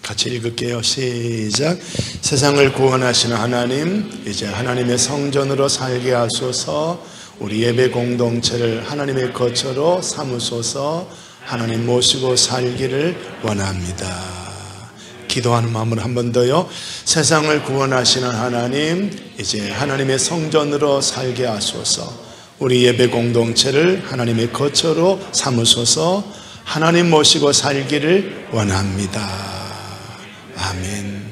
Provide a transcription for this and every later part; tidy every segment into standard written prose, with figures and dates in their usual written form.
같이 읽을게요. 시작. 세상을 구원하시는 하나님, 이제 하나님의 성전으로 살게 하소서. 우리 예배 공동체를 하나님의 거처로 삼으소서. 하나님 모시고 살기를 원합니다. 기도하는 마음으로 한 번 더요. 세상을 구원하시는 하나님, 이제 하나님의 성전으로 살게 하소서. 우리 예배 공동체를 하나님의 거처로 삼으소서. 하나님 모시고 살기를 원합니다. 아멘.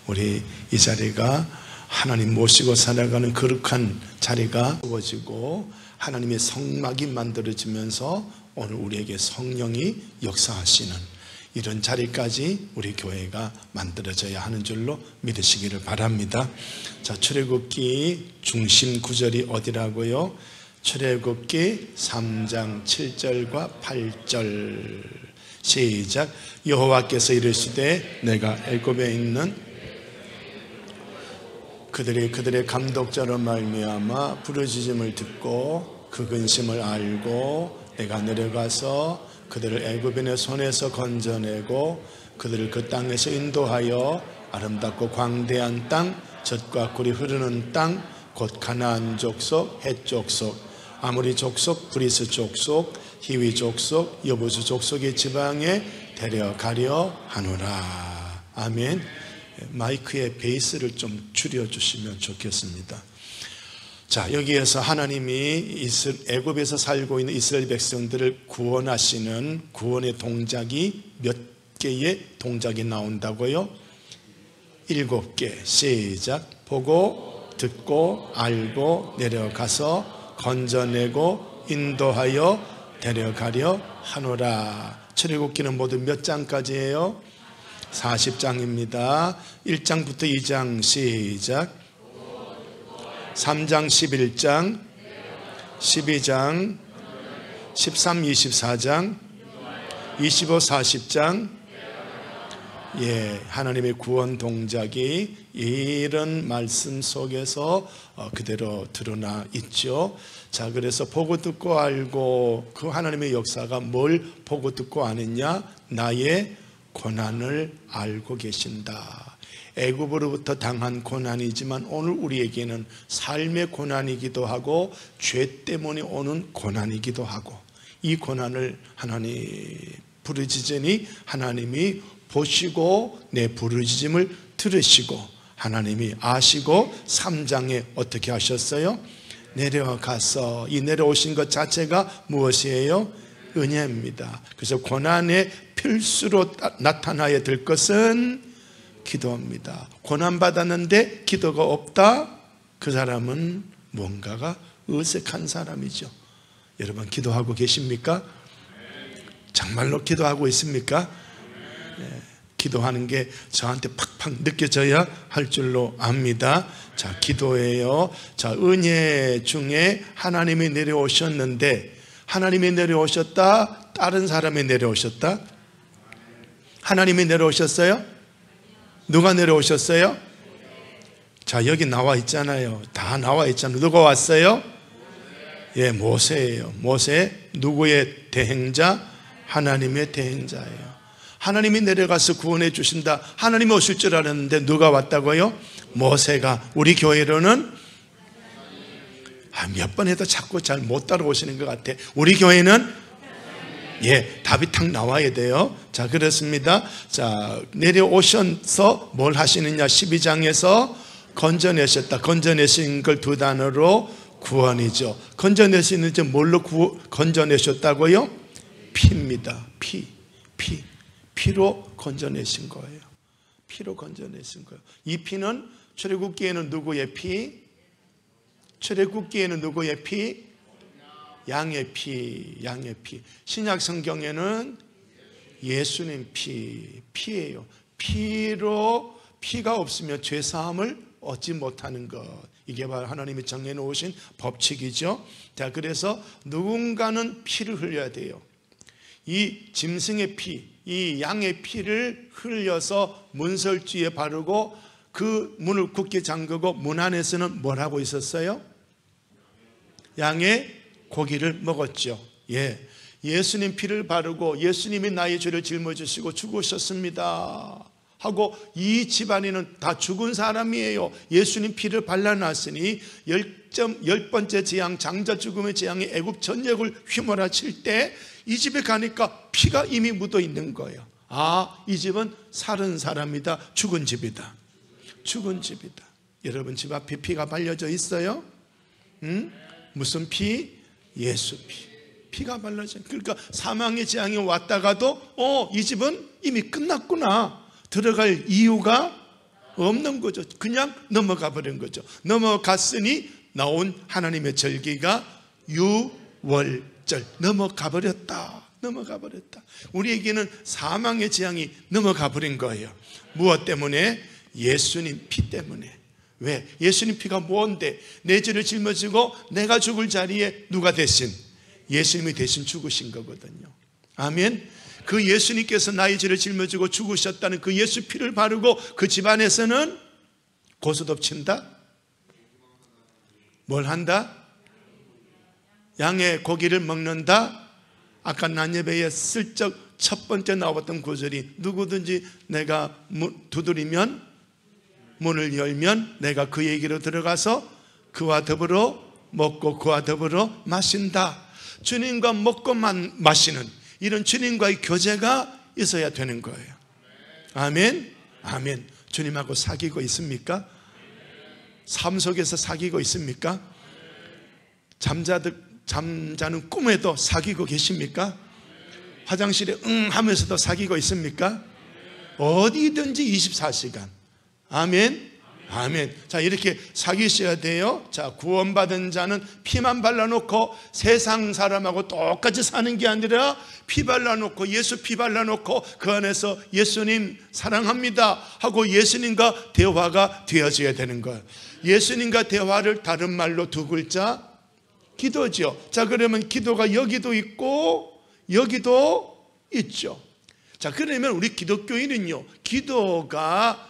우리 이 자리가 하나님 모시고 살아가는 거룩한 자리가 세워지고 하나님의 성막이 만들어지면서 오늘 우리에게 성령이 역사하시는 이런 자리까지 우리 교회가 만들어져야 하는 줄로 믿으시기를 바랍니다. 자, 출애굽기 중심 구절이 어디라고요? 출애굽기 3장 7절과 8절 시작. 여호와께서 이르시되 내가 애굽에 있는 그들의 감독자로 말미암아 부르짖음을 듣고 그 근심을 알고 내가 내려가서 그들을 애굽인의 손에서 건져내고 그들을 그 땅에서 인도하여 아름답고 광대한 땅, 젖과 꿀이 흐르는 땅, 곧 가나안 족속, 헷 족속, 아모리 족속, 브리스 족속, 히위 족속, 여부수 족속의 지방에 데려가려 하노라. 아멘. 마이크의 베이스를 좀 줄여주시면 좋겠습니다. 자, 여기에서 하나님이 애굽에서 살고 있는 이스라엘 백성들을 구원하시는 구원의 동작이 몇 개의 동작이 나온다고요? 7개. 시작. 보고 듣고 알고 내려가서 건져내고 인도하여 데려가려 하노라. 출애굽기는 모두 몇 장까지예요? 40장입니다. 1장부터 2장 시작. 3장 11장 12장 13, 24장 25, 40장. 예, 하나님의 구원 동작이 이런 말씀 속에서 그대로 드러나 있죠. 자, 그래서 보고 듣고 알고, 그 하나님의 역사가 뭘 보고 듣고 아느냐? 나의 고난을 알고 계신다. 애굽으로부터 당한 고난이지만 오늘 우리에게는 삶의 고난이기도 하고 죄 때문에 오는 고난이기도 하고, 이 고난을 하나님 부르짖으니 하나님이 보시고 내 부르짖음을 들으시고 하나님이 아시고 3장에 어떻게 하셨어요? 내려가서, 이 내려오신 것 자체가 무엇이에요? 은혜입니다. 그래서 고난의 필수로 나타나야 될 것은 기도입니다. 고난받았는데 기도가 없다? 그 사람은 뭔가가 어색한 사람이죠. 여러분, 기도하고 계십니까? 정말로 기도하고 있습니까? 네, 기도하는 게 저한테 팍팍 느껴져야 할 줄로 압니다. 자, 기도예요. 자, 은혜 중에 하나님이 내려오셨는데, 하나님이 내려오셨다? 다른 사람이 내려오셨다? 하나님이 내려오셨어요? 누가 내려오셨어요? 자, 여기 나와 있잖아요. 다 나와 있잖아요. 누가 왔어요? 예, 모세예요. 모세, 누구의 대행자? 하나님의 대행자예요. 하나님이 내려가서 구원해 주신다. 하나님이 오실 줄 알았는데 누가 왔다고요? 모세가. 우리 교회로는 몇 번 해도 자꾸 잘 못 따라오시는 것 같아. 우리 교회는 예, 답이 탁 나와야 돼요. 자, 그렇습니다. 자, 내려오셔서 뭘 하시느냐? 12장에서 건져내셨다. 건져내신 걸 두 단어로 구원이죠. 건져내시는 게 뭘로 건져내셨다고요? 피입니다. 피로 건져내신 거예요. 피로 건져내신 거예요. 이 피는 출애굽기에는 누구의 피? 출애굽기에는 누구의 피? 양의 피. 신약 성경에는 예수님 피예요. 피가 없으면 죄 사함을 얻지 못하는 것. 이게 바로 하나님이 정해 놓으신 법칙이죠. 자, 그래서 누군가는 피를 흘려야 돼요. 이 짐승의 피, 이 양의 피를 흘려서 문설주에 바르고 그 문을 굳게 잠그고 문 안에서는 뭘 하고 있었어요? 양의 고기를 먹었죠. 예수님 피를 바르고 예수님이 나의 죄를 짊어지시고 죽으셨습니다. 하고 이 집안에는 다 죽은 사람이에요. 예수님 피를 발라놨으니 10번째 재앙, 장자 죽음의 재앙이 애굽 전역을 휘몰아칠 때 이 집에 가니까 피가 이미 묻어 있는 거예요. 아, 이 집은 살은 사람이다. 죽은 집이다. 죽은 집이다. 여러분 집 앞에 피가 발려져 있어요? 무슨 피? 예수 피. 피가 발라져. 그러니까 사망의 재앙이 왔다가도 이 집은 이미 끝났구나. 들어갈 이유가 없는 거죠. 그냥 넘어가 버린 거죠. 넘어갔으니 나온 하나님의 절기가 유월절. 넘어가 버렸다. 넘어가 버렸다. 우리에게는 사망의 재앙이 넘어가 버린 거예요. 무엇 때문에? 예수님 피 때문에. 왜? 예수님 피가 뭔데? 내 죄를 짊어지고 내가 죽을 자리에 누가 대신? 예수님이 대신 죽으신 거거든요. 아멘. 그 예수님께서 나의 죄를 짊어지고 죽으셨다는 그 예수 피를 바르고 그 집안에서는 고스톱친다? 뭘 한다? 양의 고기를 먹는다? 아까 난예배에 슬쩍 첫 번째 나왔던 구절이 누구든지 내가 두드리면 문을 열면 내가 그 얘기로 들어가서 그와 더불어 먹고 그와 더불어 마신다. 주님과 먹고 마시는 이런 주님과의 교제가 있어야 되는 거예요. 아멘. 아멘. 주님하고 사귀고 있습니까? 삶 속에서 사귀고 있습니까? 잠자는 꿈에도 사귀고 계십니까? 화장실에 하면서도 사귀고 있습니까? 어디든지 24시간. 아멘. 아멘. 자, 이렇게 사귀셔야 돼요. 자, 구원받은 자는 피만 발라놓고 세상 사람하고 똑같이 사는 게 아니라 피 발라놓고 예수 피 발라놓고 그 안에서 예수님 사랑합니다 하고 예수님과 대화가 되어져야 되는 거예요. 예수님과 대화를 다른 말로 두 글자 기도죠. 자, 그러면 기도가 여기도 있고 여기도 있죠. 자, 그러면 우리 기독교인은요, 기도가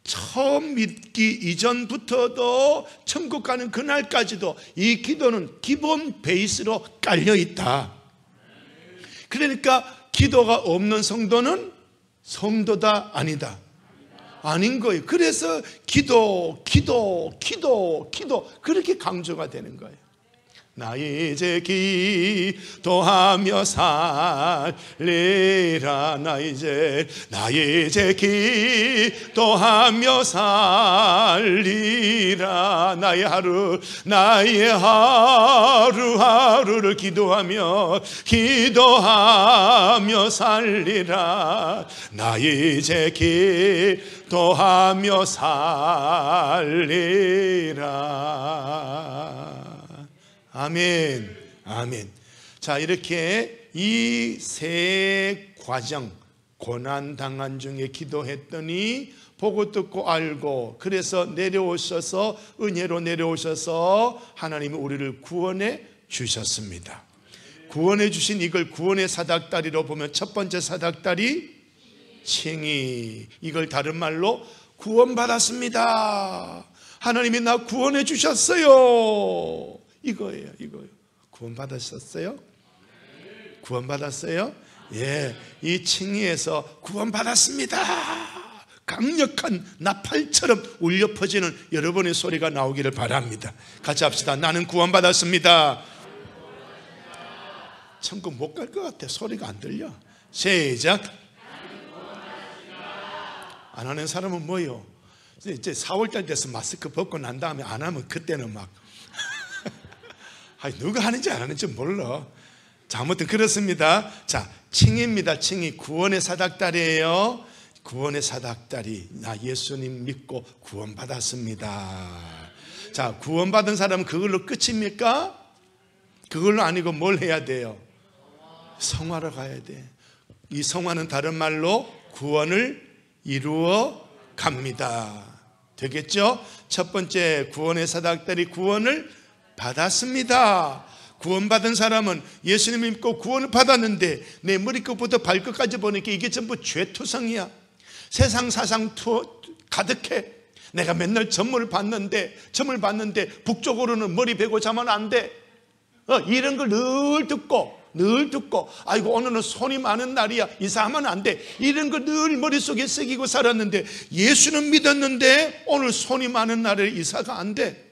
처음 믿기 이전부터도 천국 가는 그날까지도 이 기도는 기본 베이스로 깔려 있다. 그러니까 기도가 없는 성도는 성도다 아니다? 아닌 거예요. 그래서 기도 그렇게 강조가 되는 거예요. 나 이제 기도하며 살리라. 나 이제 기도하며 살리라. 나의 하루하루를 기도하며 살리라. 나 이제 기도하며 살리라. 아멘. 아멘. 자, 이렇게 이 세 과정, 고난당한 중에 기도했더니 보고 듣고 알고, 그래서 내려오셔서 은혜로 내려오셔서 하나님이 우리를 구원해 주셨습니다. 구원해 주신 이걸 구원의 사닥다리로 보면 첫 번째 사닥다리 칭의. 이걸 다른 말로 구원받았습니다. 하나님이 나 구원해 주셨어요. 이거예요. 구원받으셨어요? 구원받았어요? 예, 이 칭의에서 구원받았습니다. 강력한 나팔처럼 울려 퍼지는 여러분의 소리가 나오기를 바랍니다. 같이 합시다. 나는 구원받았습니다. 천국 못 갈 것 같아. 소리가 안 들려. 시작. 안 하는 사람은 뭐요? 이제 4월달 돼서 마스크 벗고 난 다음에 안 하면 그때는 막 누가 하는지 안 하는지 몰라. 자, 아무튼 그렇습니다. 자, 칭의입니다. 칭의. 구원의 사닥다리예요. 구원의 사닥다리. 나 예수님 믿고 구원받았습니다. 자, 구원받은 사람은 그걸로 끝입니까? 그걸로 아니고 뭘 해야 돼요? 성화로 가야 돼. 이 성화는 다른 말로 구원을 이루어 갑니다. 되겠죠? 첫 번째 구원의 사닥다리, 구원을 받았습니다. 구원받은 사람은 예수님 믿고 구원을 받았는데 내 머리끝부터 발끝까지 보니까 이게 전부 죄투성이야. 세상 사상 가득해. 내가 맨날 점을 받는데 북쪽으로는 머리 베고 자면 안 돼. 이런 걸 늘 듣고 늘 듣고, 아이고 오늘은 손이 많은 날이야, 이사하면 안 돼, 이런 거 늘 머릿속에 새기고 살았는데, 예수는 믿었는데 오늘 손이 많은 날에 이사가 안 돼.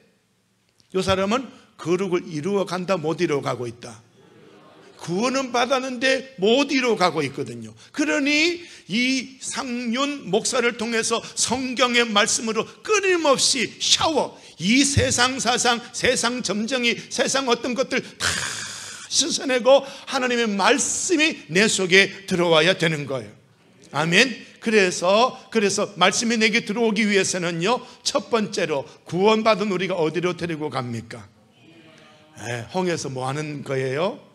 이 사람은 거룩을 이루어 간다, 못 이루어 가고 있다. 구원은 받았는데 못 이루어 가고 있거든요. 그러니 이 상륜 목사를 통해서 성경의 말씀으로 끊임없이 샤워, 이 세상 사상, 세상 점정이, 세상 어떤 것들 다 씻어내고 하나님의 말씀이 내 속에 들어와야 되는 거예요. 아멘. 그래서 말씀이 내게 들어오기 위해서는요, 첫 번째로 구원받은 우리가 어디로 데리고 갑니까? 홍해에서 뭐 하는 거예요?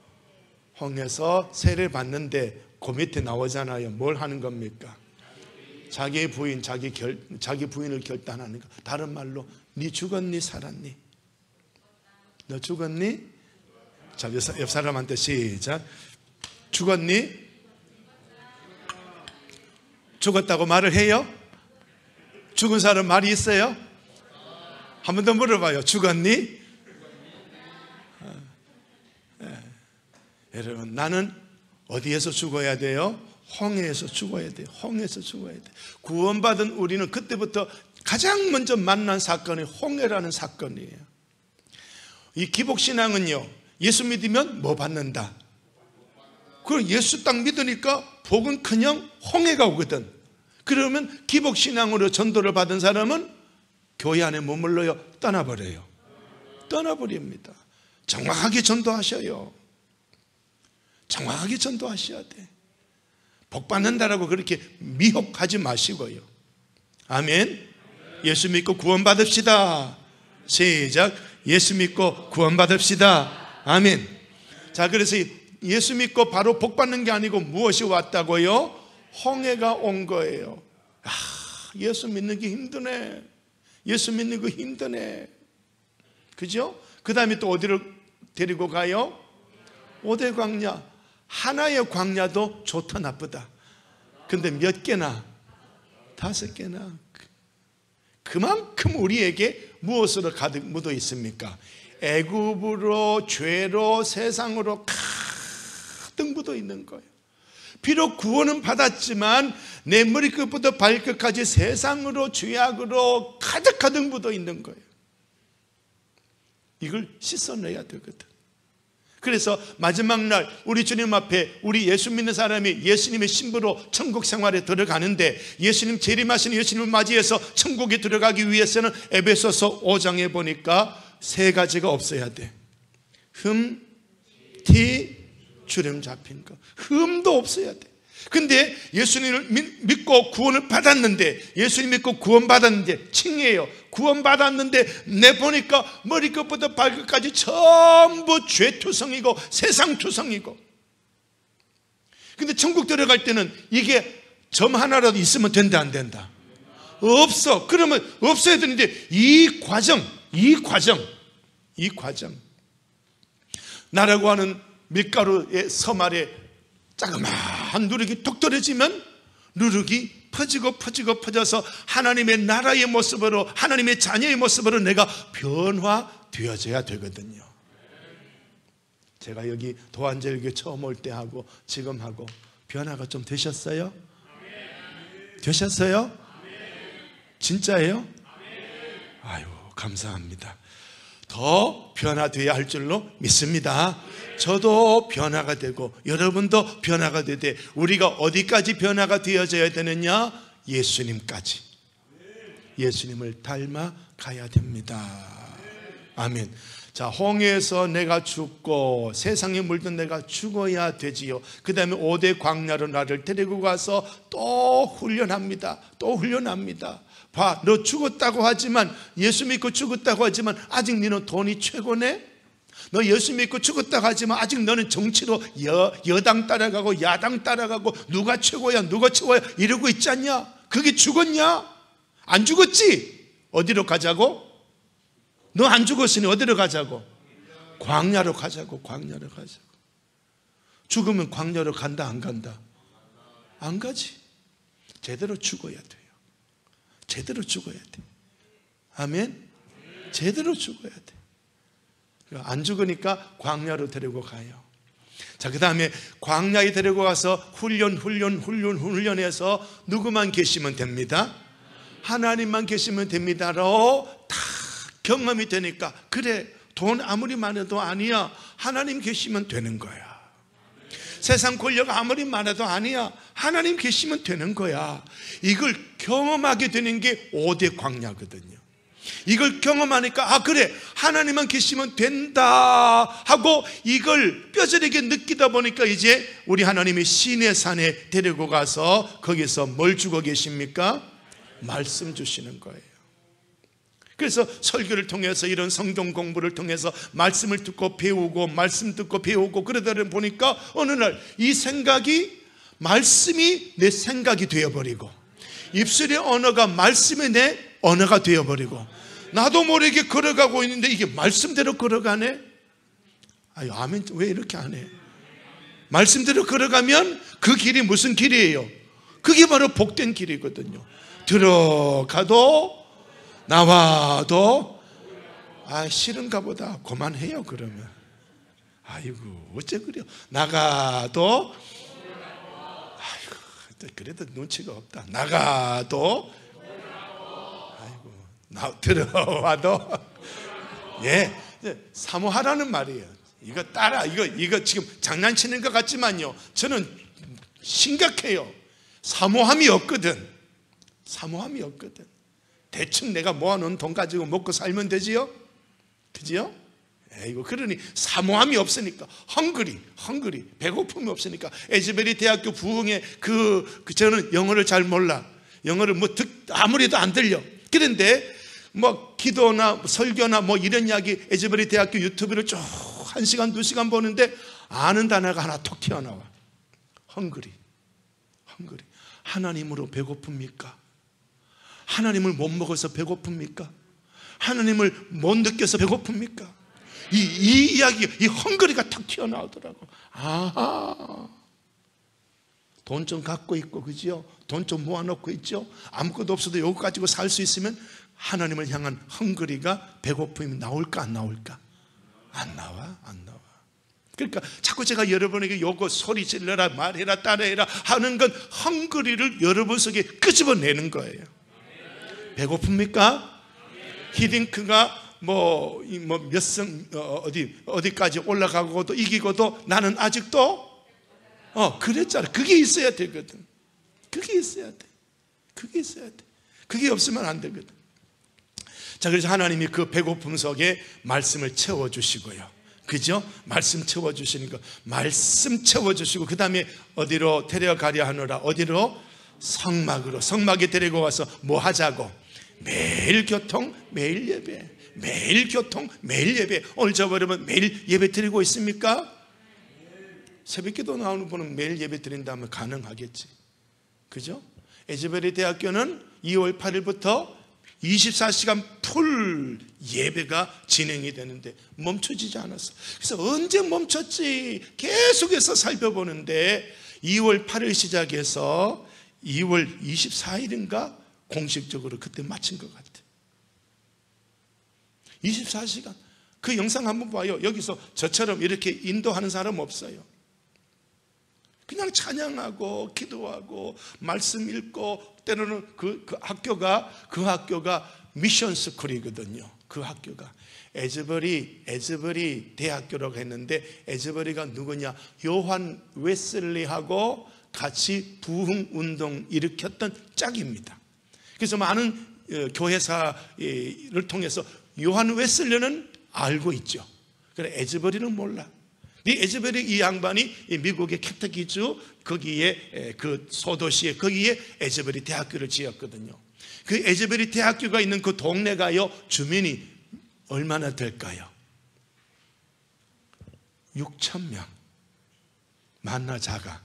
홍해에서 세례 받는데 그 밑에 나오잖아요. 뭘 하는 겁니까? 자기 부인, 자기 부인을 결단하는 거. 다른 말로 네 죽었니 살았니? 너 죽었니? 자, 옆 사람한테 시작. 죽었니? 죽었다고 말을 해요? 죽은 사람 말이 있어요? 한 번 더 물어봐요. 죽었니? 여러분, 나는 어디에서 죽어야 돼요? 홍해에서 죽어야 돼요. 홍해에서 죽어야 돼요. 구원받은 우리는 그때부터 가장 먼저 만난 사건이 홍해라는 사건이에요. 이 기복신앙은요, 예수 믿으면 뭐 받는다. 그럼 예수 딱 믿으니까 복은 그냥 홍해가 오거든. 그러면 기복신앙으로 전도를 받은 사람은 교회 안에 머물러요? 떠나버려요. 떠나버립니다. 정확하게 전도하셔요. 정확하게 전도하셔야 돼. 복 받는다라고 그렇게 미혹하지 마시고요. 아멘. 예수 믿고 구원받읍시다. 시작. 예수 믿고 구원받읍시다. 아멘. 자, 그래서 예수 믿고 바로 복 받는 게 아니고 무엇이 왔다고요? 홍해가 온 거예요. 예수 믿는 게 힘드네. 예수 믿는 거 힘드네. 그죠? 그 다음에 또 어디로 데리고 가요? 5대 광야. 하나의 광야도 좋다 나쁘다. 근데 몇 개나? 5개나. 그만큼 우리에게 무엇으로 가득 묻어 있습니까? 애굽으로, 죄로, 세상으로 가득 묻어 있는 거예요. 비록 구원은 받았지만 내 머리끝부터 발끝까지 세상으로, 죄악으로 가득 묻어 있는 거예요. 이걸 씻어내야 되거든. 그래서 마지막 날 우리 주님 앞에 우리 예수 믿는 사람이 예수님의 신부로 천국 생활에 들어가는데, 예수님 재림하시는 예수님을 맞이해서 천국에 들어가기 위해서는 에베소서 5장에 보니까 3가지가 없어야 돼. 흠, 티, 주름 잡힌 거. 흠도 없어야 돼. 근데 예수님을 믿고 구원을 받았는데, 예수님 믿고 구원받았는데, 칭이에요. 구원받았는데 내 보니까 머리끝부터 발끝까지 전부 죄투성이고 세상투성이고. 근데 천국 들어갈 때는 이게 점 하나라도 있으면 된다 안 된다? 없어. 그러면 없어야 되는데 이 과정 나라고 하는 밀가루의 섬 아래 자그마한 누룩이 뚝 떨어지면 누룩이 퍼져서 하나님의 나라의 모습으로, 하나님의 자녀의 모습으로 내가 변화되어져야 되거든요. 제가 여기 도안절교 처음 올 때 하고 지금 하고 변화가 좀 되셨어요? 되셨어요? 진짜예요? 아유, 감사합니다. 더 변화되어야 할 줄로 믿습니다. 저도 변화가 되고 여러분도 변화가 되되, 우리가 어디까지 변화가 되어져야 되느냐? 예수님까지. 예수님을 닮아 가야 됩니다. 아멘. 자, 홍해에서 내가 죽고 세상에 물든 내가 죽어야 되지요. 그 다음에 5대 광야로 나를 데리고 가서 또 훈련합니다. 또 훈련합니다. 봐, 너 죽었다고 하지만, 예수 믿고 죽었다고 하지만 아직 너는 돈이 최고네? 너 예수 믿고 죽었다고 하지만 아직 너는 정치로 여당 따라가고 야당 따라가고 누가 최고야 이러고 있지 않냐? 그게 죽었냐? 안 죽었지? 어디로 가자고? 너 안 죽었으니 어디로 가자고? 광야로 가자고. 광야로 가자고. 죽으면 광야로 간다 안 간다? 안 가지. 제대로 죽어야 돼요. 제대로 죽어야 돼. 아멘. 제대로 죽어야 돼. 안 죽으니까 광야로 데리고 가요. 자, 그 다음에 광야에 데리고 가서 훈련해서 누구만 계시면 됩니다? 하나님만 계시면 됩니다로 다 경험이 되니까, 그래, 돈 아무리 많아도 아니야, 하나님 계시면 되는 거야. 세상 권력 아무리 많아도 아니야, 하나님 계시면 되는 거야. 이걸 경험하게 되는 게 5대 광야거든요. 이걸 경험하니까, 아 그래, 하나님만 계시면 된다 하고 이걸 뼈저리게 느끼다 보니까 이제 우리 하나님이 시내산에 데리고 가서 거기서 뭘 주고 계십니까? 말씀 주시는 거예요. 그래서 설교를 통해서, 이런 성경 공부를 통해서 말씀을 듣고 배우고, 말씀 듣고 배우고 그러다 보니까 어느 날 이 생각이, 말씀이 내 생각이 되어버리고, 입술의 언어가 말씀의 내 언어가 되어버리고, 나도 모르게 걸어가고 있는데 이게 말씀대로 걸어가네? 아유, 아멘. 왜 이렇게 안 해? 말씀대로 걸어가면 그 길이 무슨 길이에요? 그게 바로 복된 길이거든요. 들어가도 나와도, 아 싫은가 보다, 그만해요 그러면. 아이고 어째 그래요. 나가도, 아이고 그래도 눈치가 없다. 나가도, 아이고 들어와도, 예, 사모하라는 말이에요. 이거 따라, 이거 지금 장난치는 것 같지만요, 저는 심각해요. 사모함이 없거든. 사모함이 없거든. 대충 내가 모아놓은 돈 가지고 먹고 살면 되지요? 그지요? 에이고, 그러니 사모함이 없으니까, 헝그리, 배고픔이 없으니까. 에즈베리 대학교 부흥회 저는 영어를 잘 몰라. 영어를 아무리도 안 들려. 그런데 뭐 기도나 설교나 뭐 이런 이야기, 에즈베리 대학교 유튜브를 쭉 1시간 2시간 보는데 아는 단어가 하나 톡 튀어나와. 헝그리. 하나님으로 배고픕니까? 하나님을 못 먹어서 배고픕니까? 하나님을 못 느껴서 배고픕니까? 이 이야기, 이 헝그리가 탁 튀어나오더라고. 아하, 돈 좀 갖고 있고, 그죠? 돈 좀 모아놓고 있죠? 아무것도 없어도 이거 가지고 살 수 있으면 하나님을 향한 헝그리가, 배고픔이 나올까 안 나올까? 안 나와. 그러니까 자꾸 제가 여러분에게 요거 소리 질러라, 말해라, 따라해라 하는 건 헝그리를 여러분 속에 끄집어내는 거예요. 배고픕니까? 히딩크가 어디까지 올라가고도 이기고도 나는 아직도 그랬잖아. 그게 있어야 되거든. 그게 있어야 돼. 그게 없으면 안 되거든. 자, 그래서 하나님이 그 배고픔 속에 말씀을 채워주시고요, 그죠? 말씀 채워주시니까 말씀 채워주시고, 그 다음에 어디로 데려가려 하노라? 어디로? 성막으로. 성막에 데리고 와서 뭐 하자고? 매일 교통, 매일 예배. 매일 교통, 매일 예배. 오늘 여러분 매일 예배 드리고 있습니까? 새벽기도 나오는 분은 매일 예배 드린다면 가능하겠지, 그죠? 에즈베리 대학교는 2월 8일부터 24시간 풀 예배가 진행이 되는데 멈춰지지 않았어. 그래서 언제 멈췄지 계속해서 살펴보는데 2월 8일 시작해서 2월 24일인가 공식적으로 그때 마친 것 같아. 24시간. 그 영상 한번 봐요. 여기서 저처럼 이렇게 인도하는 사람 없어요. 그냥 찬양하고 기도하고 말씀 읽고, 때로는 그 학교가 미션 스쿨이거든요. 그 학교가 에즈버리 대학교라고 했는데, 에즈버리가 누구냐? 요한 웨슬리하고 같이 부흥 운동 일으켰던 짝입니다. 그래서 많은 교회사를 통해서 요한 웨슬리는 알고 있죠. 그래, 에즈버리는 몰라. 에즈베리 이 양반이 미국의 켄터키주 거기에 그 소도시에 거기에 에즈베리 대학교를 지었거든요. 그 에즈베리 대학교가 있는 그 동네가요, 주민이 얼마나 될까요? 6,000명. 많나 작아?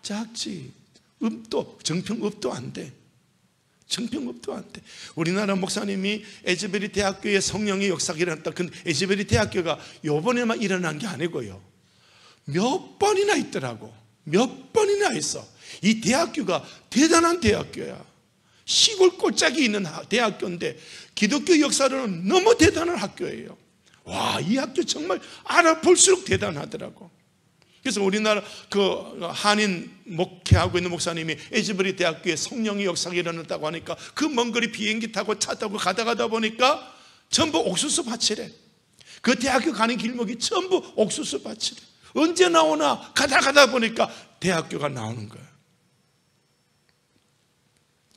작지. 정평읍도 안 돼. 우리나라 목사님이 에즈베리 대학교의 성령의 역사가 일어났다. 근데 에즈베리 대학교가 요번에만 일어난 게 아니고요, 몇 번이나 있더라고. 몇 번이나 있어. 이 대학교가 대단한 대학교야. 시골 꼴짝이 있는 대학교인데 기독교 역사로는 너무 대단한 학교예요. 와, 이 학교 정말 알아볼수록 대단하더라고. 그래서 우리나라 그 한인 목회하고 있는 목사님이 에즈버리 대학교에 성령의 역사가 일어났다고 하니까 그 먼 거리 비행기 타고 차 타고 가다 보니까 전부 옥수수 밭이래. 그 대학교 가는 길목이 전부 옥수수 밭이래. 언제 나오나 가다 보니까 대학교가 나오는 거예요.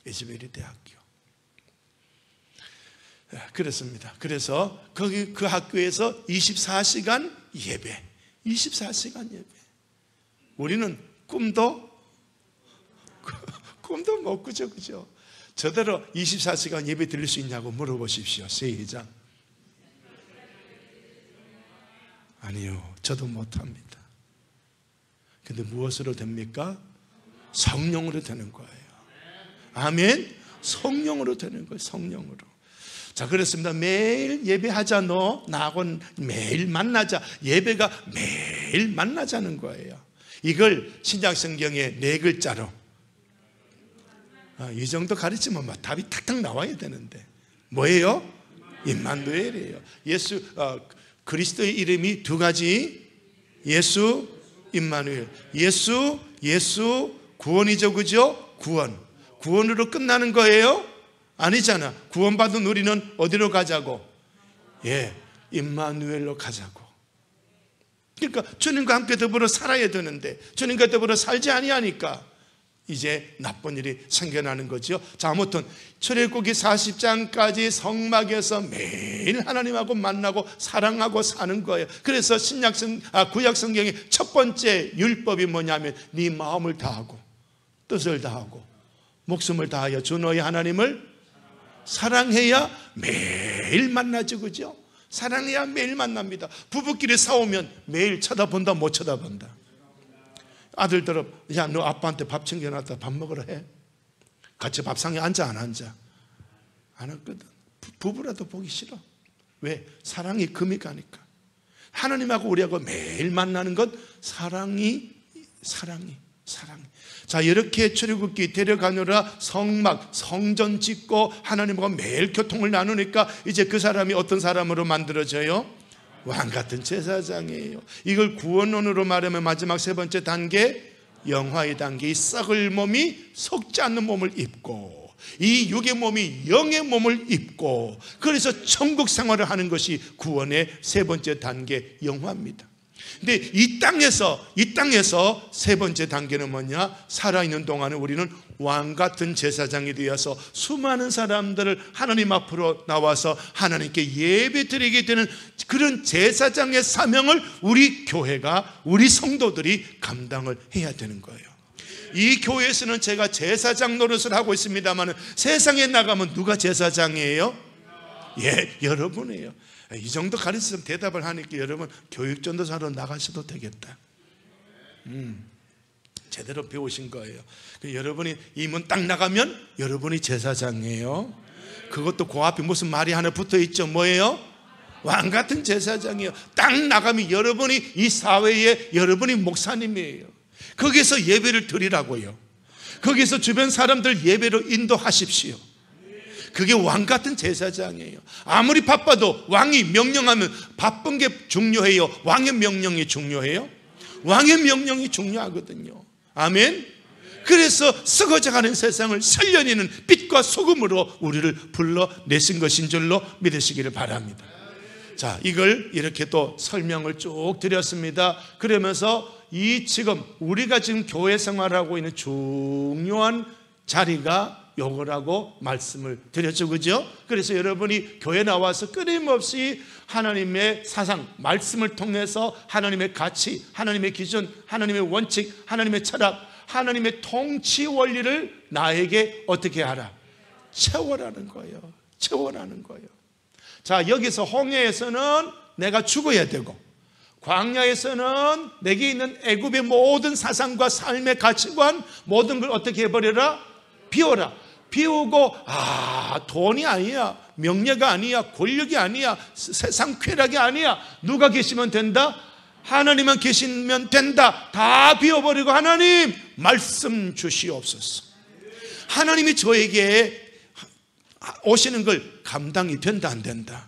에즈베리 대학교. 그렇습니다. 그래서 거기 그 학교에서 24시간 예배. 24시간 예배. 우리는 꿈도 못 꾸죠, 그죠? 저대로 24시간 예배 드릴 수 있냐고 물어보십시오. 세회장. 아니요, 저도 못합니다. 근데 무엇으로 됩니까? 성령으로 되는 거예요. 아멘. 성령으로 되는 거예요. 성령으로. 자, 그렇습니다. 매일 예배하자. 너 나하고는 매일 만나자. 예배가 매일 만나자는 거예요. 이걸 신약성경에 4글자로 이 정도 가르치면 막 답이 탁탁 나와야 되는데 뭐예요? 임마누엘이에요. 예수 그리스도의 이름이 2가지. 예수, 임마누엘. 예수 구원이죠, 그죠? 구원으로 끝나는 거예요? 아니잖아. 구원받은 우리는 어디로 가자고? 임마누엘로 가자고. 그러니까 주님과 함께 더불어 살아야 되는데 주님과 더불어 살지 아니하니까 이제 나쁜 일이 생겨나는 거죠. 자, 아무튼 출애굽기 40장까지 성막에서 매일 하나님하고 만나고 사랑하고 사는 거예요. 그래서 구약 성경의 첫 번째 율법이 뭐냐면 네 마음을 다하고 뜻을 다하고 목숨을 다하여 주 너의 하나님을 사랑해야 매일 만나죠, 그죠? 사랑해야 매일 만납니다. 부부끼리 싸우면 매일 쳐다본다, 못 쳐다본다. 아들들은 야, 너 아빠한테 밥 챙겨놨다 밥 먹으라 해. 같이 밥상에 앉아 안 앉아? 안 앉거든. 부부라도 보기 싫어. 왜? 사랑이 금이 가니까. 하나님하고 우리하고 매일 만나는 건 사랑이. 자, 이렇게 출애굽기 데려가느라 성막, 성전 짓고 하나님과 매일 교통을 나누니까 이제 그 사람이 어떤 사람으로 만들어져요? 왕같은 제사장이에요. 이걸 구원론으로 말하면 마지막 3번째 단계, 영화의 단계. 이 썩을 몸이 속지 않는 몸을 입고 이 육의 몸이 영의 몸을 입고 그래서 천국 생활을 하는 것이 구원의 3번째 단계, 영화입니다. 근데 이 땅에서 3번째 단계는 뭐냐? 살아있는 동안에 우리는 왕같은 제사장이 되어서 수많은 사람들을 하나님 앞으로 나와서 하나님께 예배 드리게 되는 그런 제사장의 사명을 우리 교회가, 우리 성도들이 감당을 해야 되는 거예요. 이 교회에서는 제가 제사장 노릇을 하고 있습니다만 세상에 나가면 누가 제사장이에요? 여러분이에요. 이 정도 가르치면 대답을 하니까 여러분 교육전도사로 나가셔도 되겠다. 제대로 배우신 거예요. 여러분이 이 문 딱 나가면 여러분이 제사장이에요. 그것도 그 앞에 무슨 말이 하나 붙어 있죠. 뭐예요? 왕같은 제사장이에요. 딱 나가면 여러분이 이 사회에 여러분이 목사님이에요. 거기서 예배를 드리라고요. 거기서 주변 사람들 예배로 인도하십시오. 그게 왕같은 제사장이에요. 아무리 바빠도 왕이 명령하면 바쁜 게 중요해요? 왕의 명령이 중요해요? 왕의 명령이 중요하거든요. 아멘. 그래서 썩어져가는 세상을 살려내는 빛과 소금으로 우리를 불러내신 것인 줄로 믿으시기를 바랍니다. 자, 이걸 이렇게 또 설명을 쭉 드렸습니다. 그러면서 지금 우리가 지금 교회 생활하고 있는 중요한 자리가 요거라고 말씀을 드렸죠, 그죠? 그래서 여러분이 교회 나와서 끊임없이 하나님의 사상, 말씀을 통해서 하나님의 가치, 하나님의 기준, 하나님의 원칙, 하나님의 철학, 하나님의 통치 원리를 나에게 어떻게 하라? 채워라는 거예요. 채워라는 거예요. 자, 여기서 홍해에서는 내가 죽어야 되고 광야에서는 내게 있는 애굽의 모든 사상과 삶의 가치관 모든 걸 어떻게 해버려라? 비워라. 비우고 돈이 아니야, 명예가 아니야, 권력이 아니야, 세상 쾌락이 아니야. 누가 계시면 된다? 하나님만 계시면 된다. 다 비워버리고 하나님 말씀 주시옵소서. 하나님이 저에게 오시는 걸 감당이 된다 안 된다?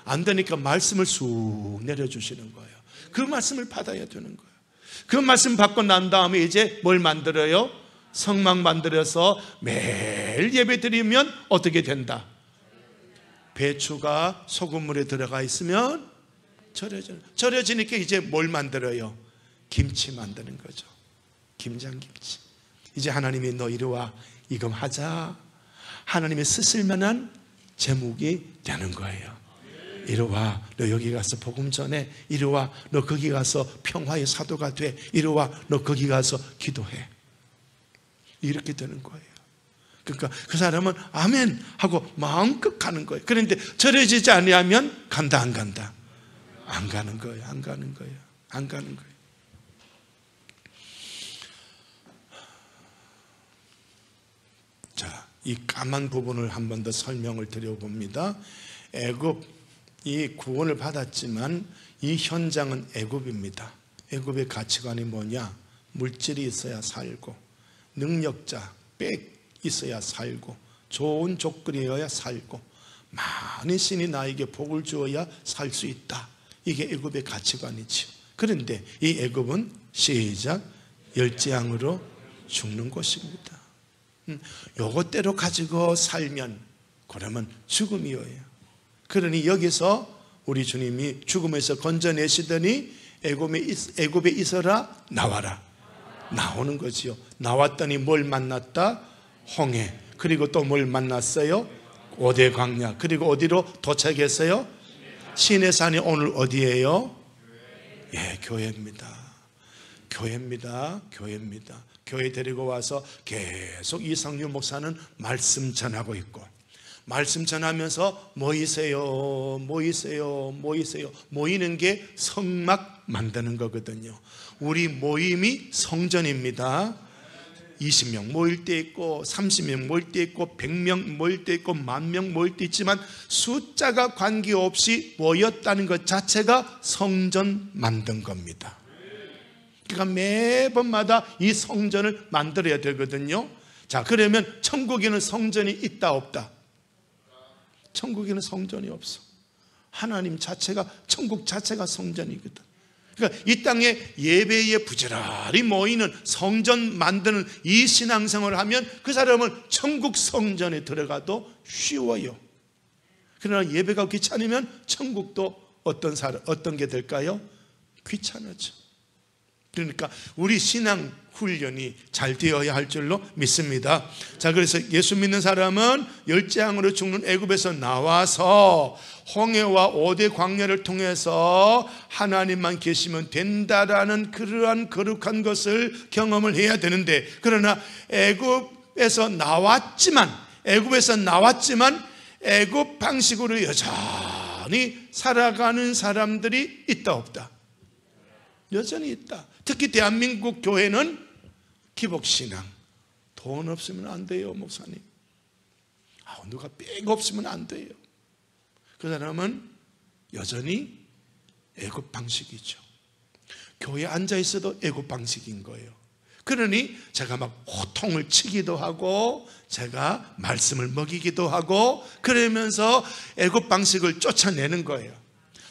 안 되니까 말씀을 쑥 내려주시는 거예요. 그 말씀을 받아야 되는 거예요. 그 말씀 받고 난 다음에 이제 뭘 만들어요? 성막 만들어서 매일 예배 드리면 어떻게 된다? 배추가 소금물에 들어가 있으면 절여지니까 이제 뭘 만들어요? 김치 만드는 거죠. 김장김치. 이제 하나님이 너 이리 와, 이거 하자. 하나님이 쓰실 만한 제목이 되는 거예요. 이리 와, 너 여기 가서 복음 전해. 이리 와, 너 거기 가서 평화의 사도가 돼. 이리 와, 너 거기 가서 기도해. 이렇게 되는 거예요. 그러니까 그 사람은 아멘 하고 마음껏 가는 거예요. 그런데 절여지지 아니하면 간다 안 간다? 안 가는 거예요. 안 가는 거예요. 안 가는 거예요. 자, 이 까만 부분을 한 번 더 설명을 드려봅니다. 애굽이 구원을 받았지만 이 현장은 애굽입니다. 애굽의 가치관이 뭐냐? 물질이 있어야 살고, 능력자, 빽 있어야 살고, 좋은 조건이어야 살고, 많은 신이 나에게 복을 주어야 살 수 있다. 이게 애굽의 가치관이죠. 그런데 이 애굽은 시작 열재앙으로 죽는 곳입니다. 요것대로 가지고 살면 그러면 죽음이에요. 그러니 여기서 우리 주님이 죽음에서 건져내시더니 애굽에 있어라, 나와라. 나오는 거지요. 나왔더니 뭘 만났다? 홍해. 그리고 또 뭘 만났어요? 오대 광야. 그리고 어디로 도착했어요? 시내산이 오늘 어디예요? 예, 교회입니다. 교회입니다. 교회입니다. 교회 데리고 와서 계속 이상유 목사는 말씀 전하고 있고, 말씀 전하면서 모이세요, 모이세요, 모이세요. 모이는 게 성막 만드는 거거든요. 우리 모임이 성전입니다. 20명 모일 때 있고, 30명 모일 때 있고, 100명 모일 때 있고, 10,000명 모일 때 있지만 숫자가 관계없이 모였다는 것 자체가 성전 만든 겁니다. 그러니까 매번마다 이 성전을 만들어야 되거든요. 자, 그러면 천국에는 성전이 있다 없다? 천국에는 성전이 없어. 하나님 자체가, 천국 자체가 성전이거든. 그러니까 이 땅에 예배에 부지런히 모이는 성전 만드는 이 신앙생활을 하면 그 사람은 천국 성전에 들어가도 쉬워요. 그러나 예배가 귀찮으면 천국도 어떤 게 될까요? 귀찮아져. 그러니까 우리 신앙 훈련이 잘 되어야 할 줄로 믿습니다. 자, 그래서 예수 믿는 사람은 열재앙으로 죽는 애굽에서 나와서 홍해와 오대 광야를 통해서 하나님만 계시면 된다라는 그러한 거룩한 것을 경험을 해야 되는데, 그러나 애굽에서 나왔지만 애굽 방식으로 여전히 살아가는 사람들이 있다 없다? 여전히 있다. 특히 대한민국 교회는 기복신앙. 돈 없으면 안 돼요, 목사님. 누가 빽 없으면 안 돼요. 그 사람은 여전히 애굽 방식이죠. 교회에 앉아 있어도 애굽 방식인 거예요. 그러니 제가 막 호통을 치기도 하고, 제가 말씀을 먹이기도 하고, 그러면서 애굽 방식을 쫓아내는 거예요.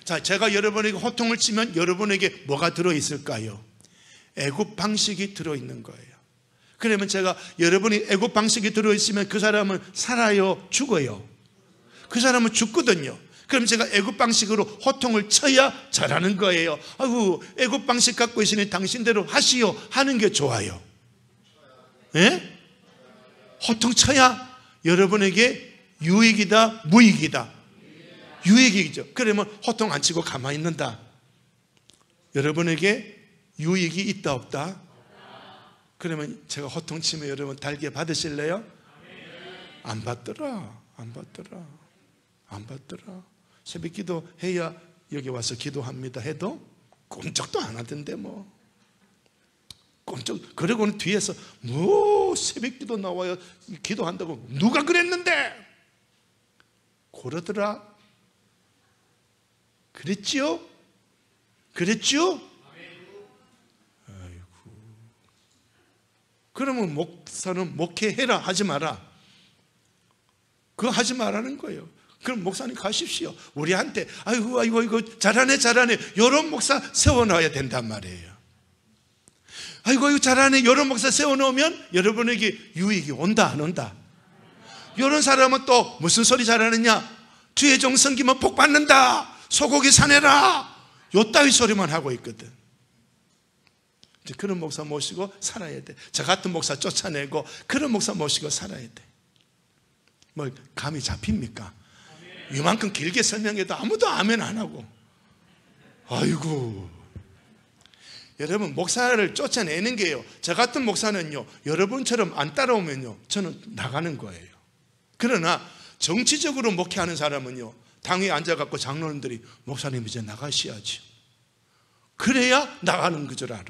자, 제가 여러분에게 호통을 치면 여러분에게 뭐가 들어있을까요? 애굽 방식이 들어있는 거예요. 그러면 제가 여러분이 애굽 방식이 들어있으면 그 사람은 살아요, 죽어요? 그 사람은 죽거든요. 그럼 제가 애굽 방식으로 호통을 쳐야 잘하는 거예요. 아이고, 애굽 방식 갖고 있으니 당신대로 하시오 하는 게 좋아요. 예? 호통 쳐야 여러분에게 유익이다, 무익이다? 유익이죠. 그러면 호통 안 치고 가만히 있는다. 여러분에게 유익이 있다 없다? 그러면 제가 호통 치면 여러분 달게 받으실래요? 안 받더라. 안 받더라. 안 받더라. 새벽 기도 해야 여기 와서 기도합니다 해도 꼼짝도 안 하던데 뭐. 꼼짝. 그러고는 뒤에서 뭐 새벽 기도 나와요 기도한다고 누가 그랬는데? 그러더라. 그랬지요? 그랬죠? 아이고. 그러면 목사는 목회해라 하지 마라. 그거 하지 말라는 거예요. 그럼 목사님 가십시오. 우리한테 아이고 잘하네 이런 목사 세워놔야 된단 말이에요. 아이고 이거 잘하네, 이런 목사 세워놓으면 여러분에게 유익이 온다 안 온다? 이런 사람은 또 무슨 소리 잘하느냐, 주의 종 섬기면 복 받는다, 소고기 사내라, 요 따위 소리만 하고 있거든. 그런 목사 모시고 살아야 돼. 저 같은 목사 쫓아내고 그런 목사 모시고 살아야 돼. 뭐 감이 잡힙니까? 이만큼 길게 설명해도 아무도 아멘 안 하고. 아이고, 여러분, 목사를 쫓아내는 게요, 저 같은 목사는요, 여러분처럼 안 따라오면요, 저는 나가는 거예요. 그러나 정치적으로 목회하는 사람은요, 당에 앉아갖고 장로님들이 목사님 이제 나가셔야지, 그래야 나가는 그 줄 알아.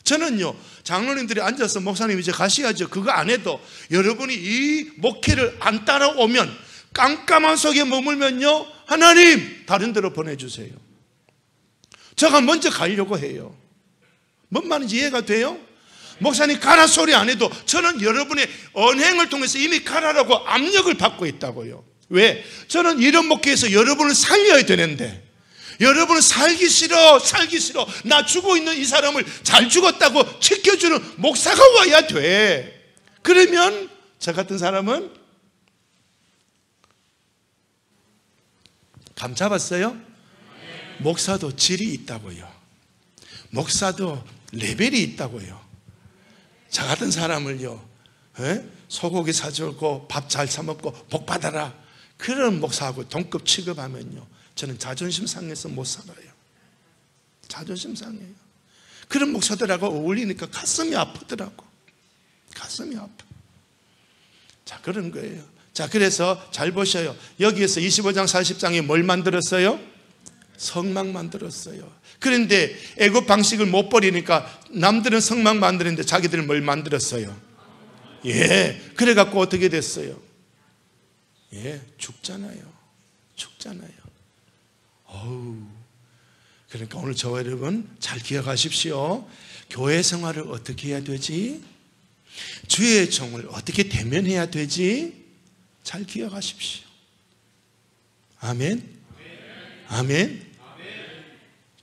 저는요, 장로님들이 앉아서 목사님 이제 가셔야죠, 그거 안 해도 여러분이 이 목회를 안 따라오면, 깜깜한 속에 머물면요, 하나님 다른 데로 보내주세요. 제가 먼저 가려고 해요. 뭔 말인지 이해가 돼요? 목사님 가라 소리 안 해도 저는 여러분의 언행을 통해서 이미 가라라고 압력을 받고 있다고요. 왜? 저는 이런 목회에서 여러분을 살려야 되는데, 여러분은 살기 싫어, 나 죽어 있는 이 사람을 잘 죽었다고 지켜주는 목사가 와야 돼. 그러면 저 같은 사람은 감 잡았어요? 목사도 질이 있다고요. 목사도 레벨이 있다고요. 저 같은 사람을요, 소고기 사주고 밥 잘 사먹고 복 받아라, 그런 목사하고 동급 취급하면요, 저는 자존심 상해서 못 살아요. 자존심 상해요. 그런 목사들하고 어울리니까 가슴이 아프더라고. 가슴이 아파. 자, 그런 거예요. 자, 그래서 잘 보셔요. 여기에서 25장 40장에 뭘 만들었어요? 성막 만들었어요. 그런데 애굽 방식을 못 버리니까 남들은 성막 만드는데 자기들은 뭘 만들었어요? 예, 그래갖고 어떻게 됐어요? 예, 죽잖아요. 어우, 그러니까 오늘 저와 여러분 잘 기억하십시오. 교회 생활을 어떻게 해야 되지? 주의 종을 어떻게 대면해야 되지? 잘 기억하십시오. 아멘. 아멘.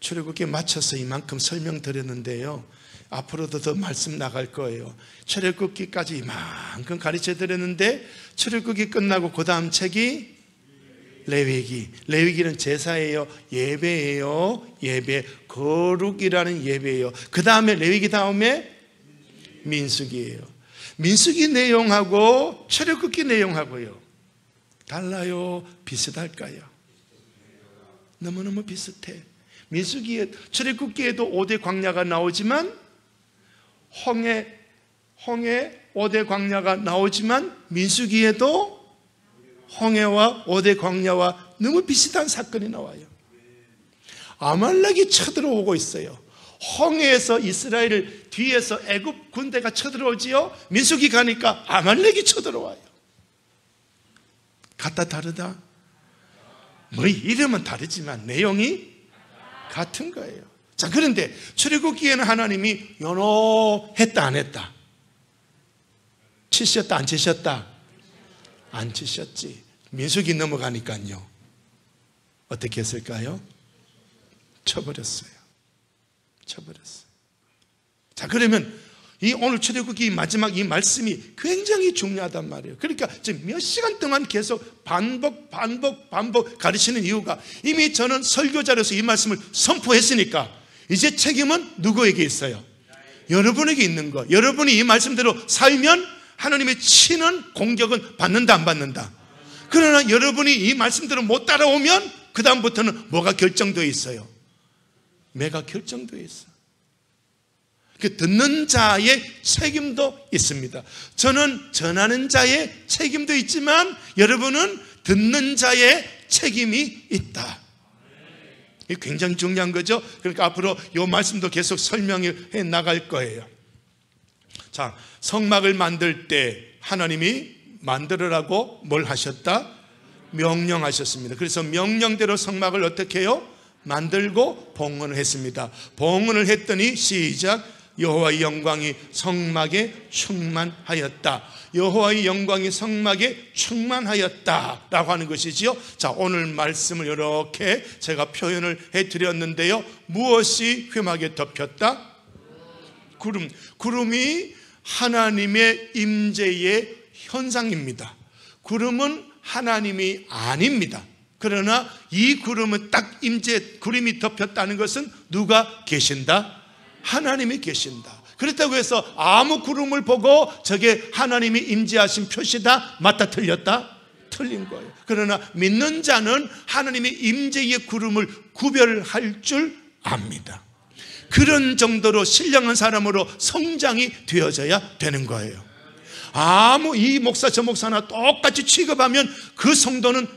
출애굽기에 맞춰서 이만큼 설명드렸는데요, 앞으로도 더 말씀 나갈 거예요. 출애굽기까지 이만큼 가르쳐 드렸는데, 출애굽기 끝나고 그 다음 책이 레위기. 레위기는 제사예요, 예배예요. 예배, 거룩이라는 예배예요. 그 다음에 레위기 다음에 민수기예요. 민수기 내용하고 출애굽기 내용하고요 달라요? 비슷할까요? 너무너무 비슷해. 민수기에, 출애굽기에도 5대 광야가 나오지만, 홍해 5대 광야가 나오지만, 민수기에도 홍해와 5대 광야와 너무 비슷한 사건이 나와요. 아말렉이 쳐들어오고 있어요. 홍해에서 이스라엘을 뒤에서 애굽 군대가 쳐들어오지요. 민수기 가니까 아말렉이 쳐들어와요. 같다 다르다? 뭐 이름은 다르지만 내용이 같은 거예요. 자, 그런데 출애굽기에는 하나님이 연호했다 안 했다? 치셨다 안 치셨다? 안 치셨지. 민수기 넘어가니까요 어떻게 했을까요? 쳐버렸어요. 자, 그러면 이 오늘 출애굽기 마지막 이 말씀이 굉장히 중요하단 말이에요. 그러니까 지금 몇 시간 동안 계속 반복 가르치는 이유가, 이미 저는 설교자로서 이 말씀을 선포했으니까 이제 책임은 누구에게 있어요? 여러분에게 있는 거. 여러분이 이 말씀대로 살면 하나님의 치는 공격은 받는다 안 받는다? 그러나 여러분이 이 말씀대로 못 따라오면 그 다음부터는 뭐가 결정되어 있어요? 매가 결정되어 있어요. 그 듣는 자의 책임도 있습니다. 저는 전하는 자의 책임도 있지만 여러분은 듣는 자의 책임이 있다. 이게 굉장히 중요한 거죠. 그러니까 앞으로 이 말씀도 계속 설명해 나갈 거예요. 자, 성막을 만들 때 하나님이 만들으라고 뭘 하셨다? 명령하셨습니다. 그래서 명령대로 성막을 어떻게 해요? 만들고 봉헌을 했습니다. 봉헌을 했더니 시작, 여호와의 영광이 성막에 충만하였다. 여호와의 영광이 성막에 충만하였다라고 하는 것이지요. 자, 오늘 말씀을 이렇게 제가 표현을 해드렸는데요, 무엇이 휘막에 덮였다? 구름이 하나님의 임재의 현상입니다. 구름은 하나님이 아닙니다. 그러나 이 구름은 딱 구름이 덮였다는 것은 누가 계신다? 하나님이 계신다. 그렇다고 해서 아무 구름을 보고 저게 하나님이 임재하신 표시다? 맞다 틀렸다? 틀린 거예요. 그러나 믿는 자는 하나님의 임재의 구름을 구별할 줄 압니다. 그런 정도로 신령한 사람으로 성장이 되어져야 되는 거예요. 아무 이 목사 저 목사나 똑같이 취급하면 그 성도는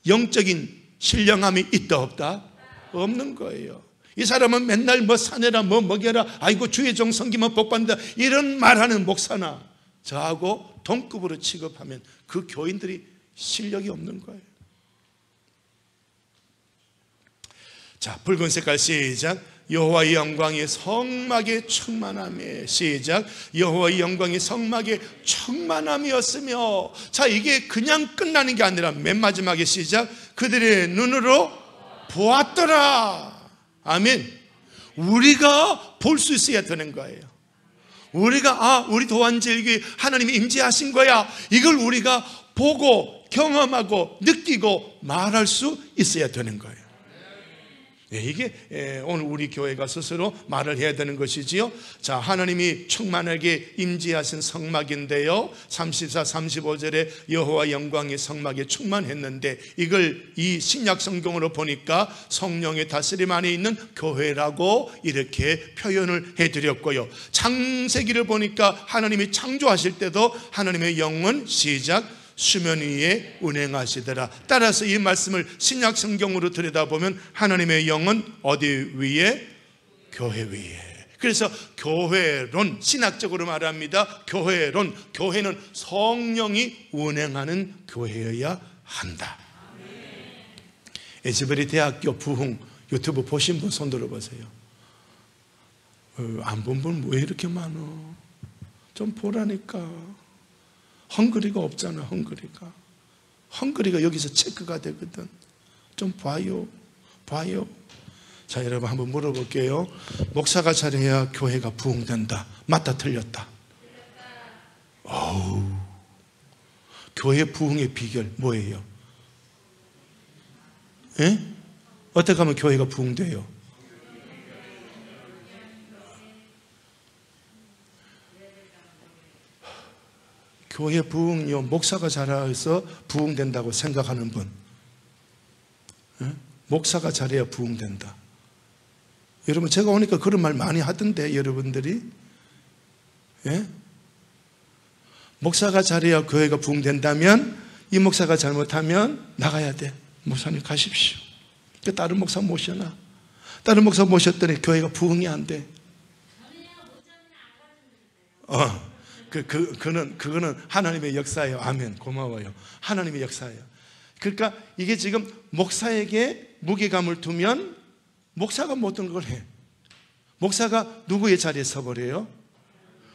영적인 신령함이 있다 없다? 없는 거예요. 이 사람은 맨날 뭐 사내라 뭐 먹여라 아이고 주의 종 섬기면 복받는다 이런 말하는 목사나 저하고 동급으로 취급하면 그 교인들이 실력이 없는 거예요. 자, 붉은 색깔 시작. 여호와의 영광이 성막에 충만함에 시작. 여호와의 영광이 성막에 충만함이었으며. 자, 이게 그냥 끝나는 게 아니라 맨 마지막에 시작. 그들의 눈으로 보았더라. 아멘. 우리가 볼 수 있어야 되는 거예요. 우리가 우리 도안절기 하나님이 임재하신 거야. 이걸 우리가 보고 경험하고 느끼고 말할 수 있어야 되는 거예요. 이게 오늘 우리 교회가 스스로 말을 해야 되는 것이지요. 자, 하나님이 충만하게 임재하신 성막인데요, 34, 35절에 여호와 영광이 성막에 충만했는데 이걸 이 신약 성경으로 보니까 성령의 다스림 안에 있는 교회라고 이렇게 표현을 해드렸고요. 창세기를 보니까 하나님이 창조하실 때도 하나님의 영은 시작 수면 위에 운행하시더라. 따라서 이 말씀을 신약 성경으로 들여다보면 하나님의 영은 어디 위에? 교회 위에. 그래서 교회론, 신학적으로 말합니다. 교회는 성령이 운행하는 교회여야 한다. 에즈베리 대학교 부흥 유튜브 보신 분 손 들어보세요. 안 본 분 왜 이렇게 많어? 좀 보라니까. 헝그리가 없잖아. 헝그리가 여기서 체크가 되거든. 좀 봐요. 자, 여러분 한번 물어볼게요. 목사가 잘해야 교회가 부흥된다. 맞다 틀렸다? 교회 부흥의 비결 뭐예요? 어떻게 하면 교회가 부흥돼요? 교회 부흥이요, 목사가 잘해서 부흥된다고 생각하는 분, 목사가 잘해야 부흥된다. 여러분 제가 오니까 그런 말 많이 하던데 여러분들이, 목사가 잘해야 교회가 부흥된다면 이 목사가 잘못하면 나가야 돼. 목사님 가십시오. 다른 목사 모셔놔. 다른 목사 모셨더니 교회가 부흥이 안 돼. 그거는 하나님의 역사예요. 아멘. 고마워요. 하나님의 역사예요. 그러니까 이게 지금 목사에게 무게감을 두면 목사가 모든 걸 해. 목사가 누구의 자리에 서버려요?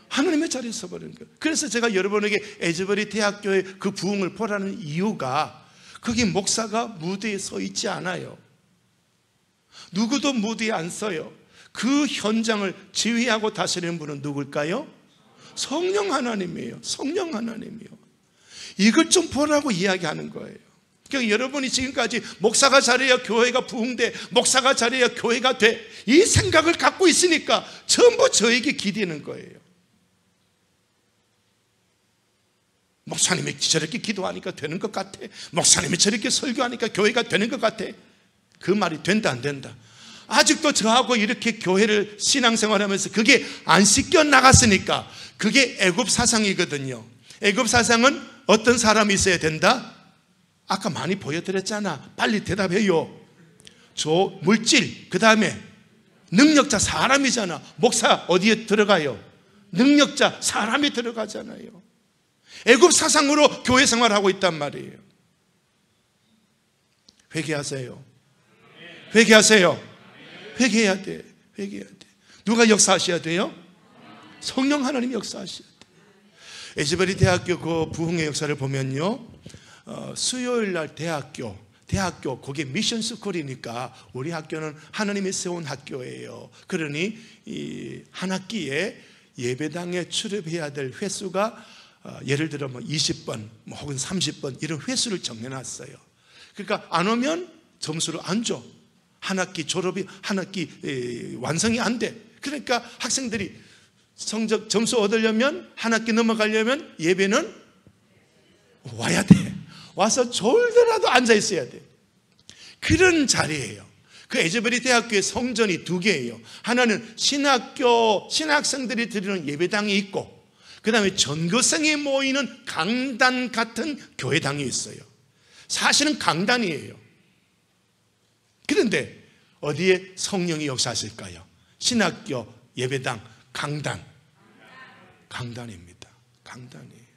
하나님의 자리에 서버리는 거예요. 그래서 제가 여러분에게 에즈베리 대학교의 그 부흥을 보라는 이유가, 거기 목사가 무대에 서 있지 않아요. 누구도 무대에 안 서요. 그 현장을 지휘하고 다스리는 분은 누굴까요? 성령 하나님이에요. 성령 하나님이요. 이걸 좀 보라고 이야기하는 거예요. 그러니까 여러분이 지금까지 목사가 잘해야 교회가 부흥돼, 목사가 잘해야 교회가 돼, 이 생각을 갖고 있으니까 전부 저에게 기대는 거예요. 목사님이 저렇게 기도하니까 되는 것 같아. 목사님이 저렇게 설교하니까 교회가 되는 것 같아. 그 말이 된다 안 된다? 아직도 저하고 이렇게 교회를 신앙생활하면서 그게 안 씻겨 나갔으니까, 그게 애굽 사상이거든요. 애굽 사상은 어떤 사람이 있어야 된다? 아까 많이 보여드렸잖아. 빨리 대답해요. 저 물질, 그 다음에 능력자 사람이잖아. 목사 어디에 들어가요? 능력자 사람이 들어가잖아요. 애굽 사상으로 교회 생활하고 있단 말이에요. 회개하세요. 회개하세요. 회개해야 돼. 회개해야 돼. 누가 역사하셔야 돼요? 성령 하나님이 역사하셔야 돼. 에즈베리 대학교 그 부흥의 역사를 보면요, 수요일 날 대학교, 그게 미션 스쿨이니까 우리 학교는 하나님이 세운 학교예요. 그러니 이 한 학기에 예배당에 출입해야 될 횟수가 예를 들어 뭐 20번 혹은 30번 이런 횟수를 정해놨어요. 그러니까 안 오면 점수를 안 줘. 한 학기 졸업이 한 학기 완성이 안 돼. 그러니까 학생들이 성적 점수 얻으려면 한 학기 넘어가려면 예배는 와야 돼. 와서 졸더라도 앉아 있어야 돼. 그런 자리예요. 그 에즈베리 대학교의 성전이 두 개예요. 하나는 신학생들이 드리는 예배당이 있고, 그 다음에 전교생이 모이는 강단 같은 교회당이 있어요. 사실은 강단이에요. 그런데 어디에 성령이 역사하실까요? 신학교, 예배당, 강단. 강단입니다. 강단이에요.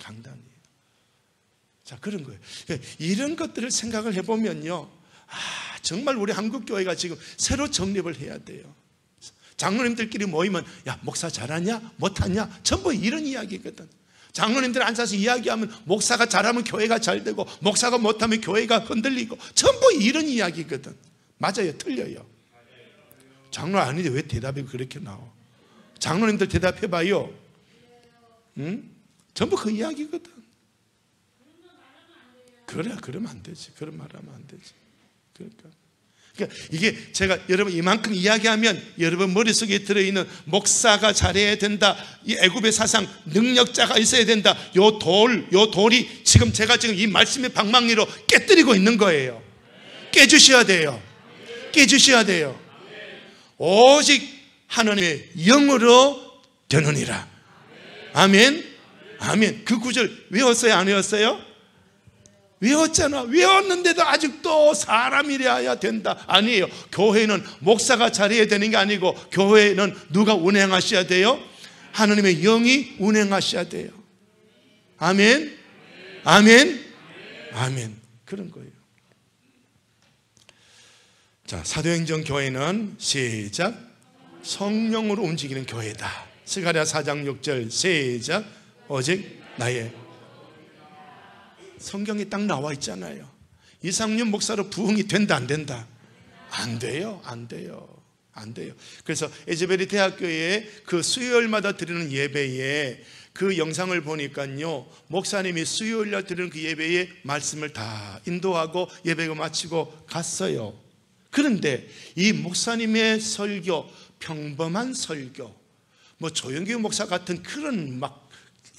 강단이에요. 자, 그런 거예요. 이런 것들을 생각을 해보면요, 정말 우리 한국교회가 지금 새로 정립을 해야 돼요. 장로님들끼리 모이면 야, 목사 잘하냐? 못하냐? 전부 이런 이야기거든. 장로님들 앉아서 이야기하면 목사가 잘하면 교회가 잘 되고 목사가 못하면 교회가 흔들리고 전부 이런 이야기거든. 맞아요? 틀려요? 장로 아닌데 왜 대답이 그렇게 나와? 장로님들 대답해봐요. 응? 전부 그 이야기거든. 그래, 그러면 안 되지. 그런 말 하면 안 되지. 그러니까 이게 제가 여러분 이만큼 이야기하면 여러분 머릿속에 들어있는 목사가 잘해야 된다, 이 애굽의 사상, 능력자가 있어야 된다, 요 돌이 지금 제가 지금 이 말씀의 방망이로 깨뜨리고 있는 거예요. 깨주셔야 돼요. 깨주셔야 돼요. 오직 하나님의 영으로 되느니라. 아멘. 아멘. 그 구절 외웠어요? 안 외웠어요? 외웠잖아. 외웠는데도 아직도 사람이래야 된다. 아니에요. 교회는 목사가 잘해야 되는 게 아니고 교회는 누가 운행하셔야 돼요? 하나님의 영이 운행하셔야 돼요. 아멘. 아멘. 아멘. 그런 거예요. 자, 사도행전 교회는 시작, 성령으로 움직이는 교회다. 스가랴 4장 6절 시작, 오직 나의, 성경에 딱 나와 있잖아요. 이상윤 목사로 부흥이 된다 안 된다? 안 돼요. 안 돼요. 안 돼요. 그래서 에즈베리 대학교에 그 수요일마다 드리는 예배에 그 영상을 보니까요, 목사님이 수요일날 드리는 그 예배에 말씀을 다 인도하고 예배가 마치고 갔어요. 그런데 이 목사님의 설교, 평범한 설교, 뭐 조영규 목사 같은 그런 막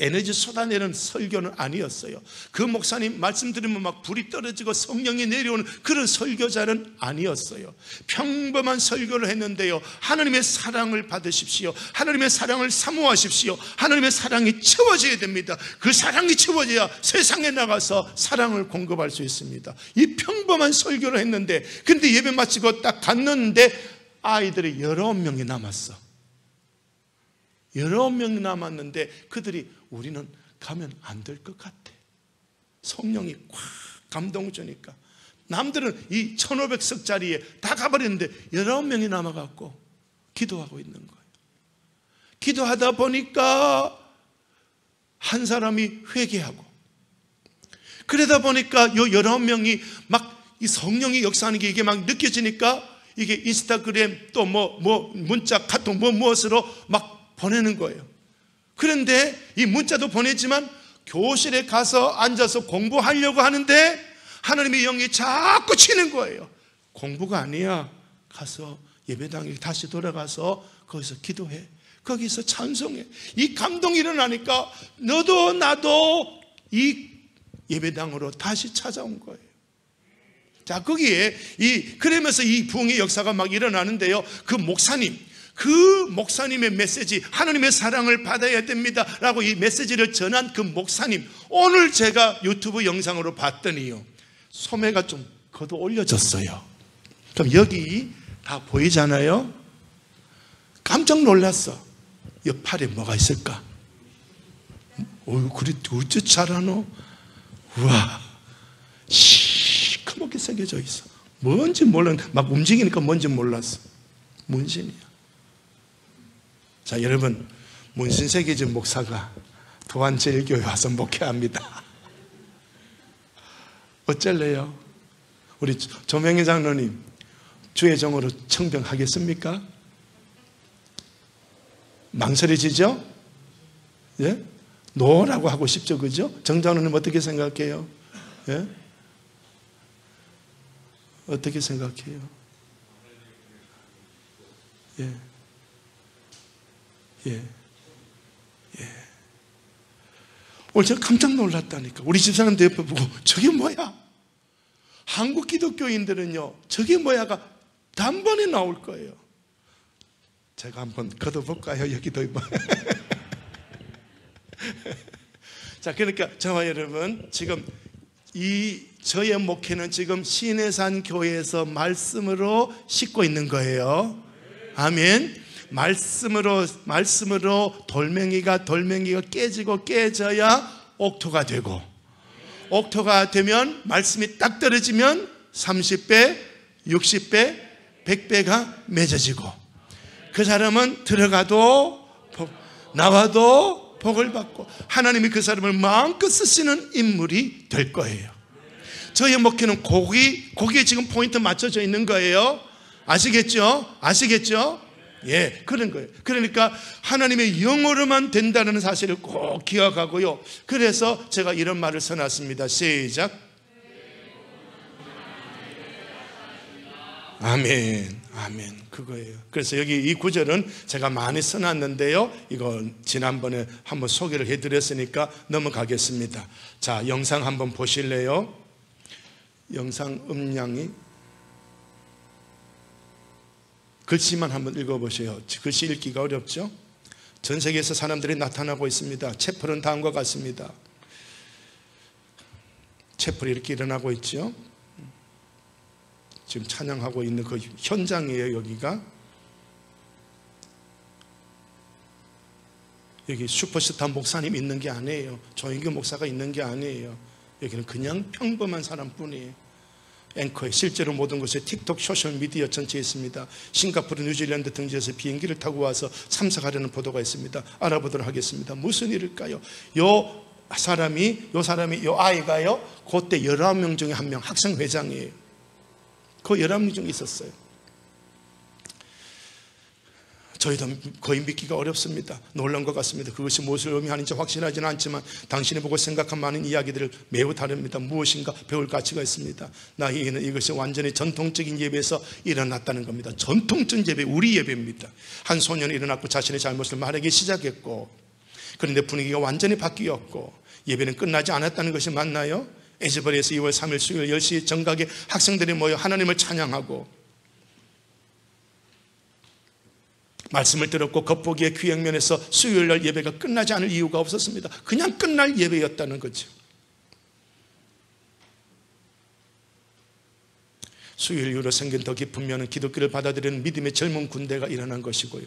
에너지 쏟아내는 설교는 아니었어요. 그 목사님 말씀 들으면 막 불이 떨어지고 성령이 내려오는 그런 설교자는 아니었어요. 평범한 설교를 했는데요, 하나님의 사랑을 받으십시오, 하나님의 사랑을 사모하십시오, 하나님의 사랑이 채워져야 됩니다. 그 사랑이 채워져야 세상에 나가서 사랑을 공급할 수 있습니다. 이 평범한 설교를 했는데, 근데 예배 마치고 딱 갔는데 아이들이 19명이 남았어. 19명이 남았는데 그들이 우리는 가면 안 될 것 같아. 성령이 꽉 감동을 주니까. 남들은 이 1500석짜리에 다 가버렸는데 19명이 남아갖고 기도하고 있는 거예요. 기도하다 보니까 한 사람이 회개하고, 그러다 보니까 요 19명이 막 이 성령이 역사하는 게 이게 막 느껴지니까 이게 인스타그램 또 뭐 문자 카톡 무엇으로 막 보내는 거예요. 그런데 이 문자도 보내지만 교실에 가서 앉아서 공부하려고 하는데 하나님의 영이 자꾸 치는 거예요. 공부가 아니야. 가서 예배당에 다시 돌아가서 거기서 기도해. 거기서 찬송해. 이 감동이 일어나니까 너도 나도 이 예배당으로 다시 찾아온 거예요. 자, 거기에 그러면서 이 부흥의 역사가 막 일어나는데요, 그 목사님의 메시지, 하나님의 사랑을 받아야 됩니다 라고 이 메시지를 전한 그 목사님, 오늘 제가 유튜브 영상으로 봤더니요, 소매가 좀 걷어 올려졌어요. 그럼 여기 다 보이잖아요. 깜짝 놀랐어. 이 팔에 뭐가 있을까? 그래 어째 잘하노? 우와, 시커멓게 새겨져 있어. 뭔지 몰랐는데 막 움직이니까 뭔지 몰랐어. 문신이야. 자, 여러분, 문신 새겨진 목사가 도안제일교회 와서 목회합니다. 어쩔래요? 우리 조명희 장로님 주의 종으로 청병하겠습니까? 망설여지죠? 예? 노라고 하고 싶죠, 그죠? 정 장로님 어떻게 생각해요? 예? 어떻게 생각해요? 예. 예. 예. 오늘 제가 깜짝 놀랐다니까. 우리 집사람도 옆에 보고 저게 뭐야? 한국 기독교인들은요, 저게 뭐야가 단번에 나올 거예요. 제가 한번 걷어볼까요? 여기도 이번. 자, 그러니까 저와 여러분, 지금 저의 목회는 지금 시내산 교회에서 말씀으로 싣고 있는 거예요. 아멘. 말씀으로 돌멩이가 깨지고 깨져야 옥토가 되고, 옥토가 되면 말씀이 딱 떨어지면 30배, 60배, 100배가 맺어지고, 그 사람은 들어가도 나와도 복을 받고 하나님이 그 사람을 마음껏 쓰시는 인물이 될 거예요. 저희 목회는 거기에 지금 포인트 맞춰져 있는 거예요. 아시겠죠? 아시겠죠? 예, 그런 거예요. 그러니까 하나님의 영으로만 된다는 사실을 꼭 기억하고요. 그래서 제가 이런 말을 써놨습니다. 시작. 아멘, 아멘. 그거예요. 그래서 여기 이 구절은 제가 많이 써놨는데요, 이건 지난번에 한번 소개를 해드렸으니까 넘어가겠습니다. 자, 영상 한번 보실래요? 영상 음량이, 글씨만 한번 읽어보세요. 글씨 읽기가 어렵죠? 전 세계에서 사람들이 나타나고 있습니다. 채플은 다음과 같습니다. 채플이 이렇게 일어나고 있죠. 지금 찬양하고 있는 그 현장이에요. 여기가 여기 슈퍼스타 목사님 있는 게 아니에요. 조인규 목사가 있는 게 아니에요. 여기는 그냥 평범한 사람뿐이에요. 앵커에 실제로 모든 곳에 틱톡 소셜미디어 전체에 있습니다. 싱가포르, 뉴질랜드 등지에서 비행기를 타고 와서 참석하려는 보도가 있습니다. 알아보도록 하겠습니다. 무슨 일일까요? 요 아이가요, 그때 19명 중에 한 명 학생회장이에요. 그 11명 중에 있었어요. 저희도 거의 믿기가 어렵습니다. 놀란 것 같습니다. 그것이 무엇을 의미하는지 확실하지는 않지만 당신이 보고 생각한 많은 이야기들을 매우 다릅니다. 무엇인가 배울 가치가 있습니다. 나에게는 이것이 완전히 전통적인 예배에서 일어났다는 겁니다. 전통적인 예배, 우리 예배입니다. 한 소년이 일어났고 자신의 잘못을 말하기 시작했고, 그런데 분위기가 완전히 바뀌었고 예배는 끝나지 않았다는 것이 맞나요? 에즈버리에서 2월 3일 수요일 10시 정각에 학생들이 모여 하나님을 찬양하고 말씀을 들었고 겉보기에 귀행면에서 수요일날 예배가 끝나지 않을 이유가 없었습니다. 그냥 끝날 예배였다는 거죠. 수요일 이후로 생긴 더 깊은 면은 기독교를 받아들이는 믿음의 젊은 군대가 일어난 것이고요,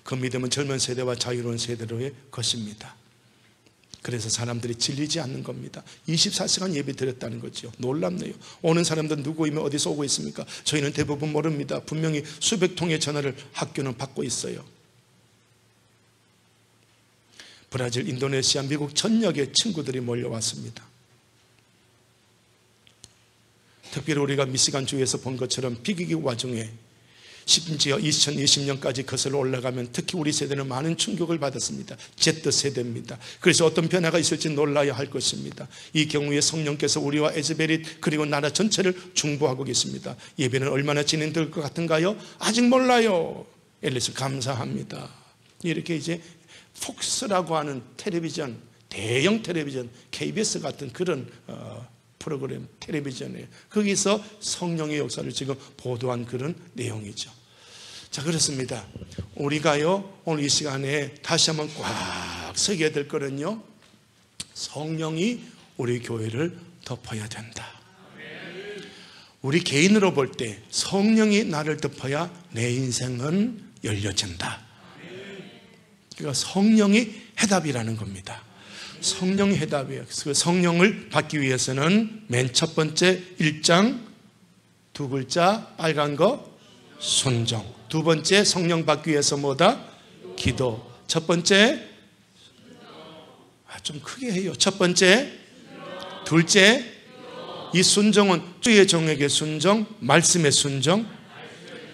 그 믿음은 젊은 세대와 자유로운 세대로의 것입니다. 그래서 사람들이 질리지 않는 겁니다. 24시간 예배 드렸다는 거죠. 놀랍네요. 오는 사람들 누구이며 어디서 오고 있습니까? 저희는 대부분 모릅니다. 분명히 수백 통의 전화를 학교는 받고 있어요. 브라질, 인도네시아, 미국 전역의 친구들이 몰려왔습니다. 특별히 우리가 미시간 주에서 본 것처럼 비극의 와중에 심지어 2020년까지 거슬러 올라가면 특히 우리 세대는 많은 충격을 받았습니다. Z세대입니다. 그래서 어떤 변화가 있을지 놀라야 할 것입니다. 이 경우에 성령께서 우리와 에즈베릿 그리고 나라 전체를 중보하고 계십니다. 예배는 얼마나 진행될 것 같은가요? 아직 몰라요. 엘리스 감사합니다. 이렇게 이제 폭스라고 하는 텔레비전, 대형 텔레비전, KBS 같은 그런 프로그램 텔레비전이에요. 거기서 성령의 역사를 지금 보도한 그런 내용이죠. 자, 그렇습니다. 우리가요, 오늘 이 시간에 다시 한번 꽉 새겨야 될 거는요, 성령이 우리 교회를 덮어야 된다. 우리 개인으로 볼 때 성령이 나를 덮어야 내 인생은 열려진다. 그러니까 성령이 해답이라는 겁니다. 성령이 해답이에요. 그 성령을 받기 위해서는 맨 첫 번째 1장 두 글자 빨간 거 순종. 두 번째 성령 받기 위해서 뭐다? 기도. 첫 번째 좀 크게 해요. 첫 번째, 둘째, 이 순종은 주의 종에게 순종, 말씀의 순종,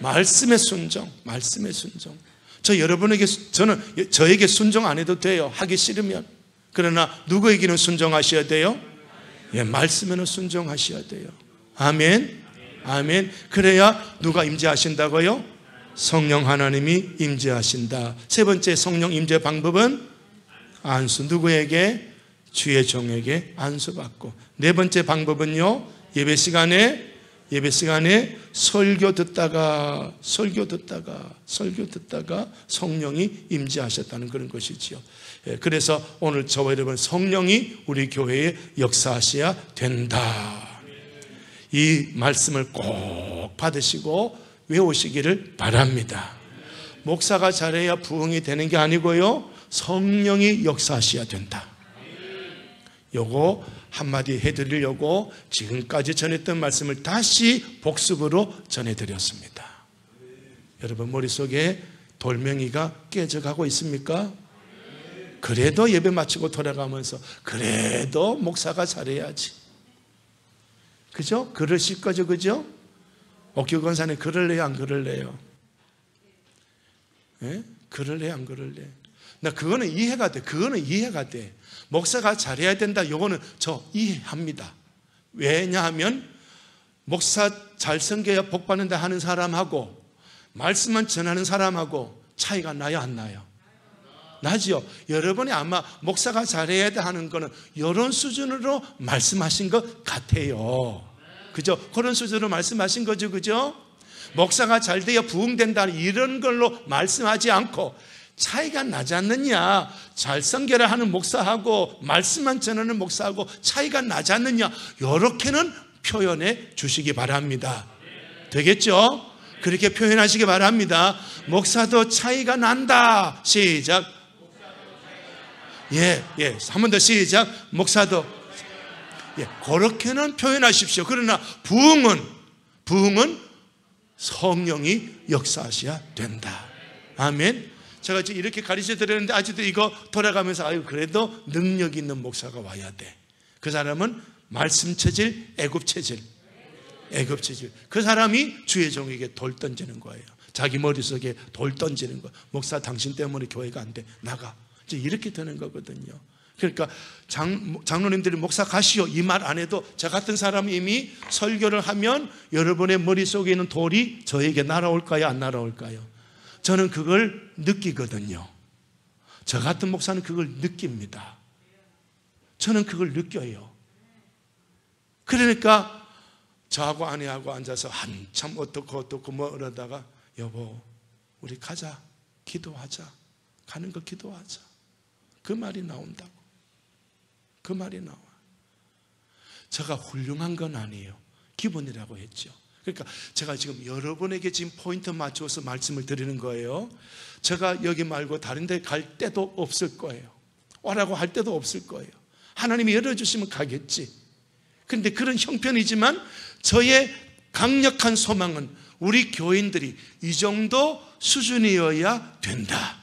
말씀의 순종, 말씀의 순종. 저는 저에게 순종 안 해도 돼요. 하기 싫으면. 그러나 누구에게는 순종하셔야 돼요? 예, 말씀에는 순종하셔야 돼요. 아멘. 아멘. 그래야 누가 임재하신다고요? 성령 하나님이 임재하신다. 세 번째 성령 임재 방법은 안수. 누구에게? 주의 종에게 안수받고. 네 번째 방법은요, 예배 시간에 설교 듣다가 성령이 임재하셨다는 그런 것이지요. 그래서 오늘 저와 여러분, 성령이 우리 교회에 역사하셔야 된다. 이 말씀을 꼭 받으시고 외우시기를 바랍니다. 목사가 잘해야 부흥이 되는 게 아니고요, 성령이 역사하셔야 된다. 요거 한마디 해드리려고 지금까지 전했던 말씀을 다시 복습으로 전해드렸습니다. 여러분 머릿속에 돌멩이가 깨져가고 있습니까? 그래도 예배 마치고 돌아가면서 그래도 목사가 잘해야지, 그죠? 그러실 거죠, 그죠? 옥규 권사님 그럴래요, 안 그럴래요? 예? 그럴래요, 안 그럴래요? 나 그거는 이해가 돼. 그거는 이해가 돼. 목사가 잘해야 된다, 요거는 저 이해합니다. 왜냐하면 목사 잘 섬겨야 복 받는다 하는 사람하고 말씀만 전하는 사람하고 차이가 나요, 안 나요? 나죠. 여러분이 아마 목사가 잘해야 돼 하는 거는 이런 수준으로 말씀하신 것 같아요. 그죠? 그런 수준으로 말씀하신 거죠, 그죠? 목사가 잘 돼야 부흥된다 이런 걸로 말씀하지 않고 차이가 나지 않느냐, 잘 섬겨라 하는 목사하고 말씀만 전하는 목사하고 차이가 나지 않느냐, 이렇게는 표현해 주시기 바랍니다. 되겠죠? 그렇게 표현하시기 바랍니다. 목사도 차이가 난다. 시작. 예. 한 번 더 시작. 목사도. 예, 그렇게는 표현하십시오. 그러나 부흥은 성령이 역사하셔야 된다. 아멘. 제가 지금 이렇게 가르쳐 드렸는데 아직도 이거 돌아가면서 그래도 능력 있는 목사가 와야 돼. 그 사람은 말씀 체질, 애굽 체질. 그 사람이 주의 종에게 돌 던지는 거예요. 자기 머릿속에 돌 던지는 거. 목사 당신 때문에 교회가 안 돼. 나가. 이제 이렇게 되는 거거든요. 그러니까 장로님들이 목사 가시오 이 말 안 해도 저 같은 사람이 이미 설교를 하면 여러분의 머릿속에 있는 돌이 저에게 날아올까요, 안 날아올까요? 저는 그걸 느끼거든요. 저 같은 목사는 그걸 느낍니다. 저는 그걸 느껴요. 그러니까 저하고 아내하고 앉아서 한참 어떻고 뭐 이러다가 여보 우리 가자, 기도하자, 가는 거 기도하자, 그 말이 나온다고. 그 말이 나와. 제가 훌륭한 건 아니에요. 기본이라고 했죠. 그러니까 제가 지금 여러분에게 지금 포인트 맞춰서 말씀을 드리는 거예요. 제가 여기 말고 다른 데 갈 데도 없을 거예요. 오라고 할 데도 없을 거예요. 하나님이 열어주시면 가겠지. 그런데 그런 형편이지만 저의 강력한 소망은 우리 교인들이 이 정도 수준이어야 된다.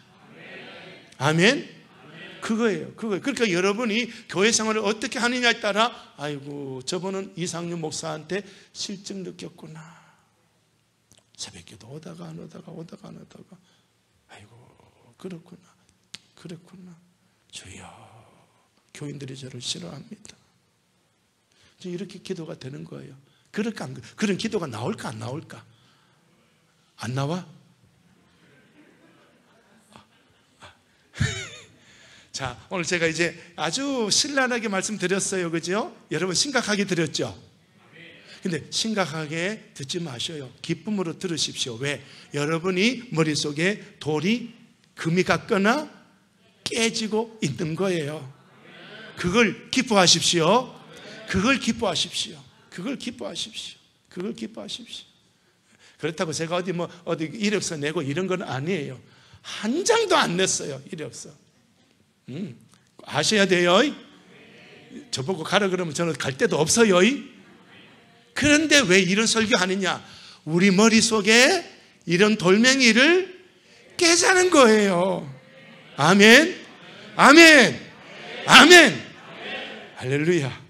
아멘. 그거예요. 그러니까 여러분이 교회 생활을 어떻게 하느냐에 따라 아이고 저분은 이상윤 목사한테 실증 느꼈구나. 새벽기도 오다가 안 오다가 아이고 그렇구나. 주여 교인들이 저를 싫어합니다. 이렇게 기도가 되는 거예요. 그런 기도가 나올까 안 나올까? 안 나와? 자, 오늘 제가 이제 아주 신랄하게 말씀드렸어요. 그죠? 여러분 심각하게 드렸죠? 근데 심각하게 듣지 마셔요. 기쁨으로 들으십시오. 왜? 여러분이 머릿속에 돌이 금이 갔거나 깨지고 있는 거예요. 그걸 기뻐하십시오. 그걸 기뻐하십시오. 그렇다고 제가 어디 이력서 내고 이런 건 아니에요. 한 장도 안 냈어요. 이력서. 아셔야 돼요. 저보고 가라 그러면 저는 갈 데도 없어요. 그런데 왜 이런 설교하느냐? 우리 머릿속에 이런 돌멩이를 깨자는 거예요. 아멘. 아멘. 할렐루야.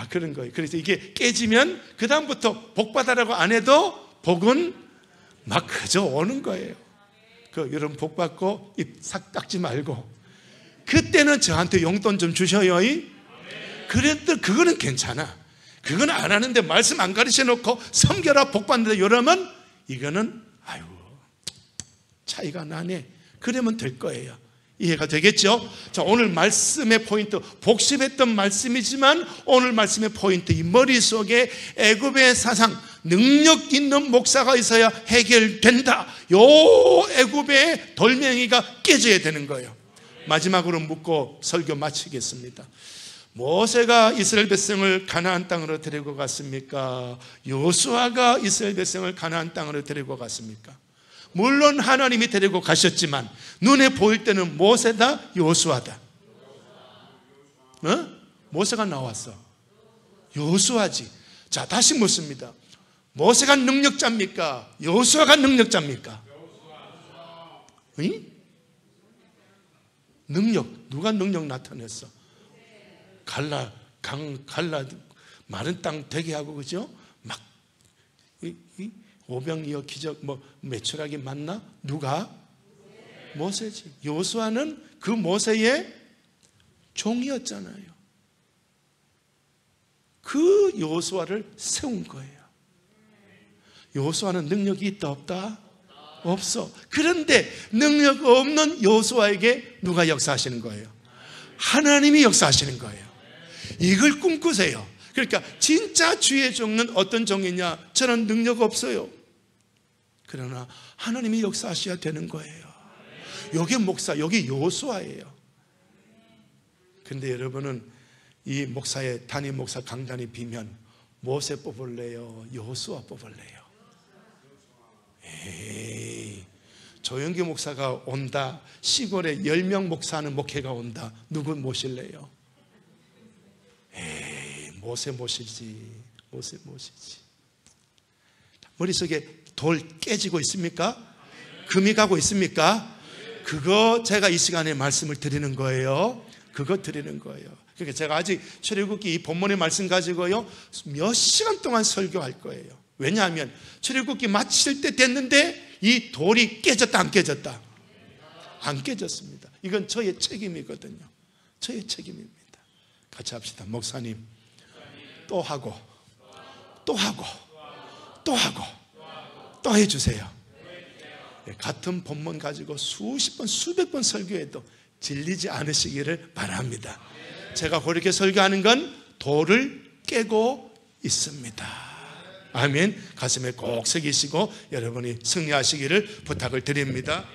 그런 거예요. 그래서 이게 깨지면 그 다음부터 복 받아라고 안 해도 복은 막 그저 오는 거예요. 여러분 복 받고 입 싹 닦지 말고 그때는 저한테 용돈 좀 주셔요. 그래도 그거는 괜찮아. 그건 안 하는데 말씀 안 가르쳐 놓고 섬겨라 복 받는다 이러면 이거는 아유 차이가 나네. 그러면 될 거예요. 이해가 되겠죠? 자, 오늘 말씀의 포인트, 복습했던 말씀이지만 오늘 말씀의 포인트, 이 머릿속에 애굽의 사상, 능력 있는 목사가 있어야 해결된다. 요 애굽의 돌멩이가 깨져야 되는 거예요. 마지막으로 묻고 설교 마치겠습니다. 모세가 이스라엘 백성을 가나안 땅으로 데리고 갔습니까? 여호수아가 이스라엘 백성을 가나안 땅으로 데리고 갔습니까? 물론 하나님이 데리고 가셨지만 눈에 보일 때는 모세다 여호수아다. 모세가 나왔어. 여호수아지. 자, 다시 묻습니다. 모세가 능력자입니까? 여호수아가 능력자입니까? 능력, 누가 능력 나타냈어? 갈라 마른 땅 되게 하고, 그죠? 막 오병이어 기적 매출하기 맞나? 누가? 모세지. 여호수아는 그 모세의 종이었잖아요. 그 여호수아를 세운 거예요. 여호수아는 능력이 있다 없다? 없어. 그런데 능력 없는 여호수아에게 누가 역사하시는 거예요? 하나님이 역사하시는 거예요. 이걸 꿈꾸세요. 그러니까 진짜 주의 종은 어떤 종이냐? 저는 능력 없어요. 그러나 하나님이 역사하셔야 되는 거예요. 여기 목사, 여기 여호수아예요. 그런데 여러분은 이 목사의 담임 목사 강단이 비면 모세 뽑을래요? 여호수아 뽑을래요? 에이, 조영기 목사가 온다, 시골에 10명 목사하는 목회가 온다, 누구 모실래요? 에이, 모세 모시지. 모세 모시지. 머릿속에 돌 깨지고 있습니까? 금이 가고 있습니까? 그거 제가 이 시간에 말씀을 드리는 거예요. 그거 드리는 거예요. 그러니까 제가 아직 출애굽기 이 본문의 말씀 가지고요 몇 시간 동안 설교할 거예요. 왜냐하면 출애굽기 마칠 때 됐는데 이 돌이 깨졌다 안 깨졌다? 안 깨졌습니다. 이건 저의 책임이거든요. 저의 책임입니다. 같이 합시다. 목사님 또 하고 또 하고 또 하고 또 해주세요. 같은 본문 가지고 수십 번 수백 번 설교해도 질리지 않으시기를 바랍니다. 제가 그렇게 설교하는 건 돌을 깨고 있습니다. 아멘. 가슴에 꼭 새기시고 여러분이 승리하시기를 부탁을 드립니다.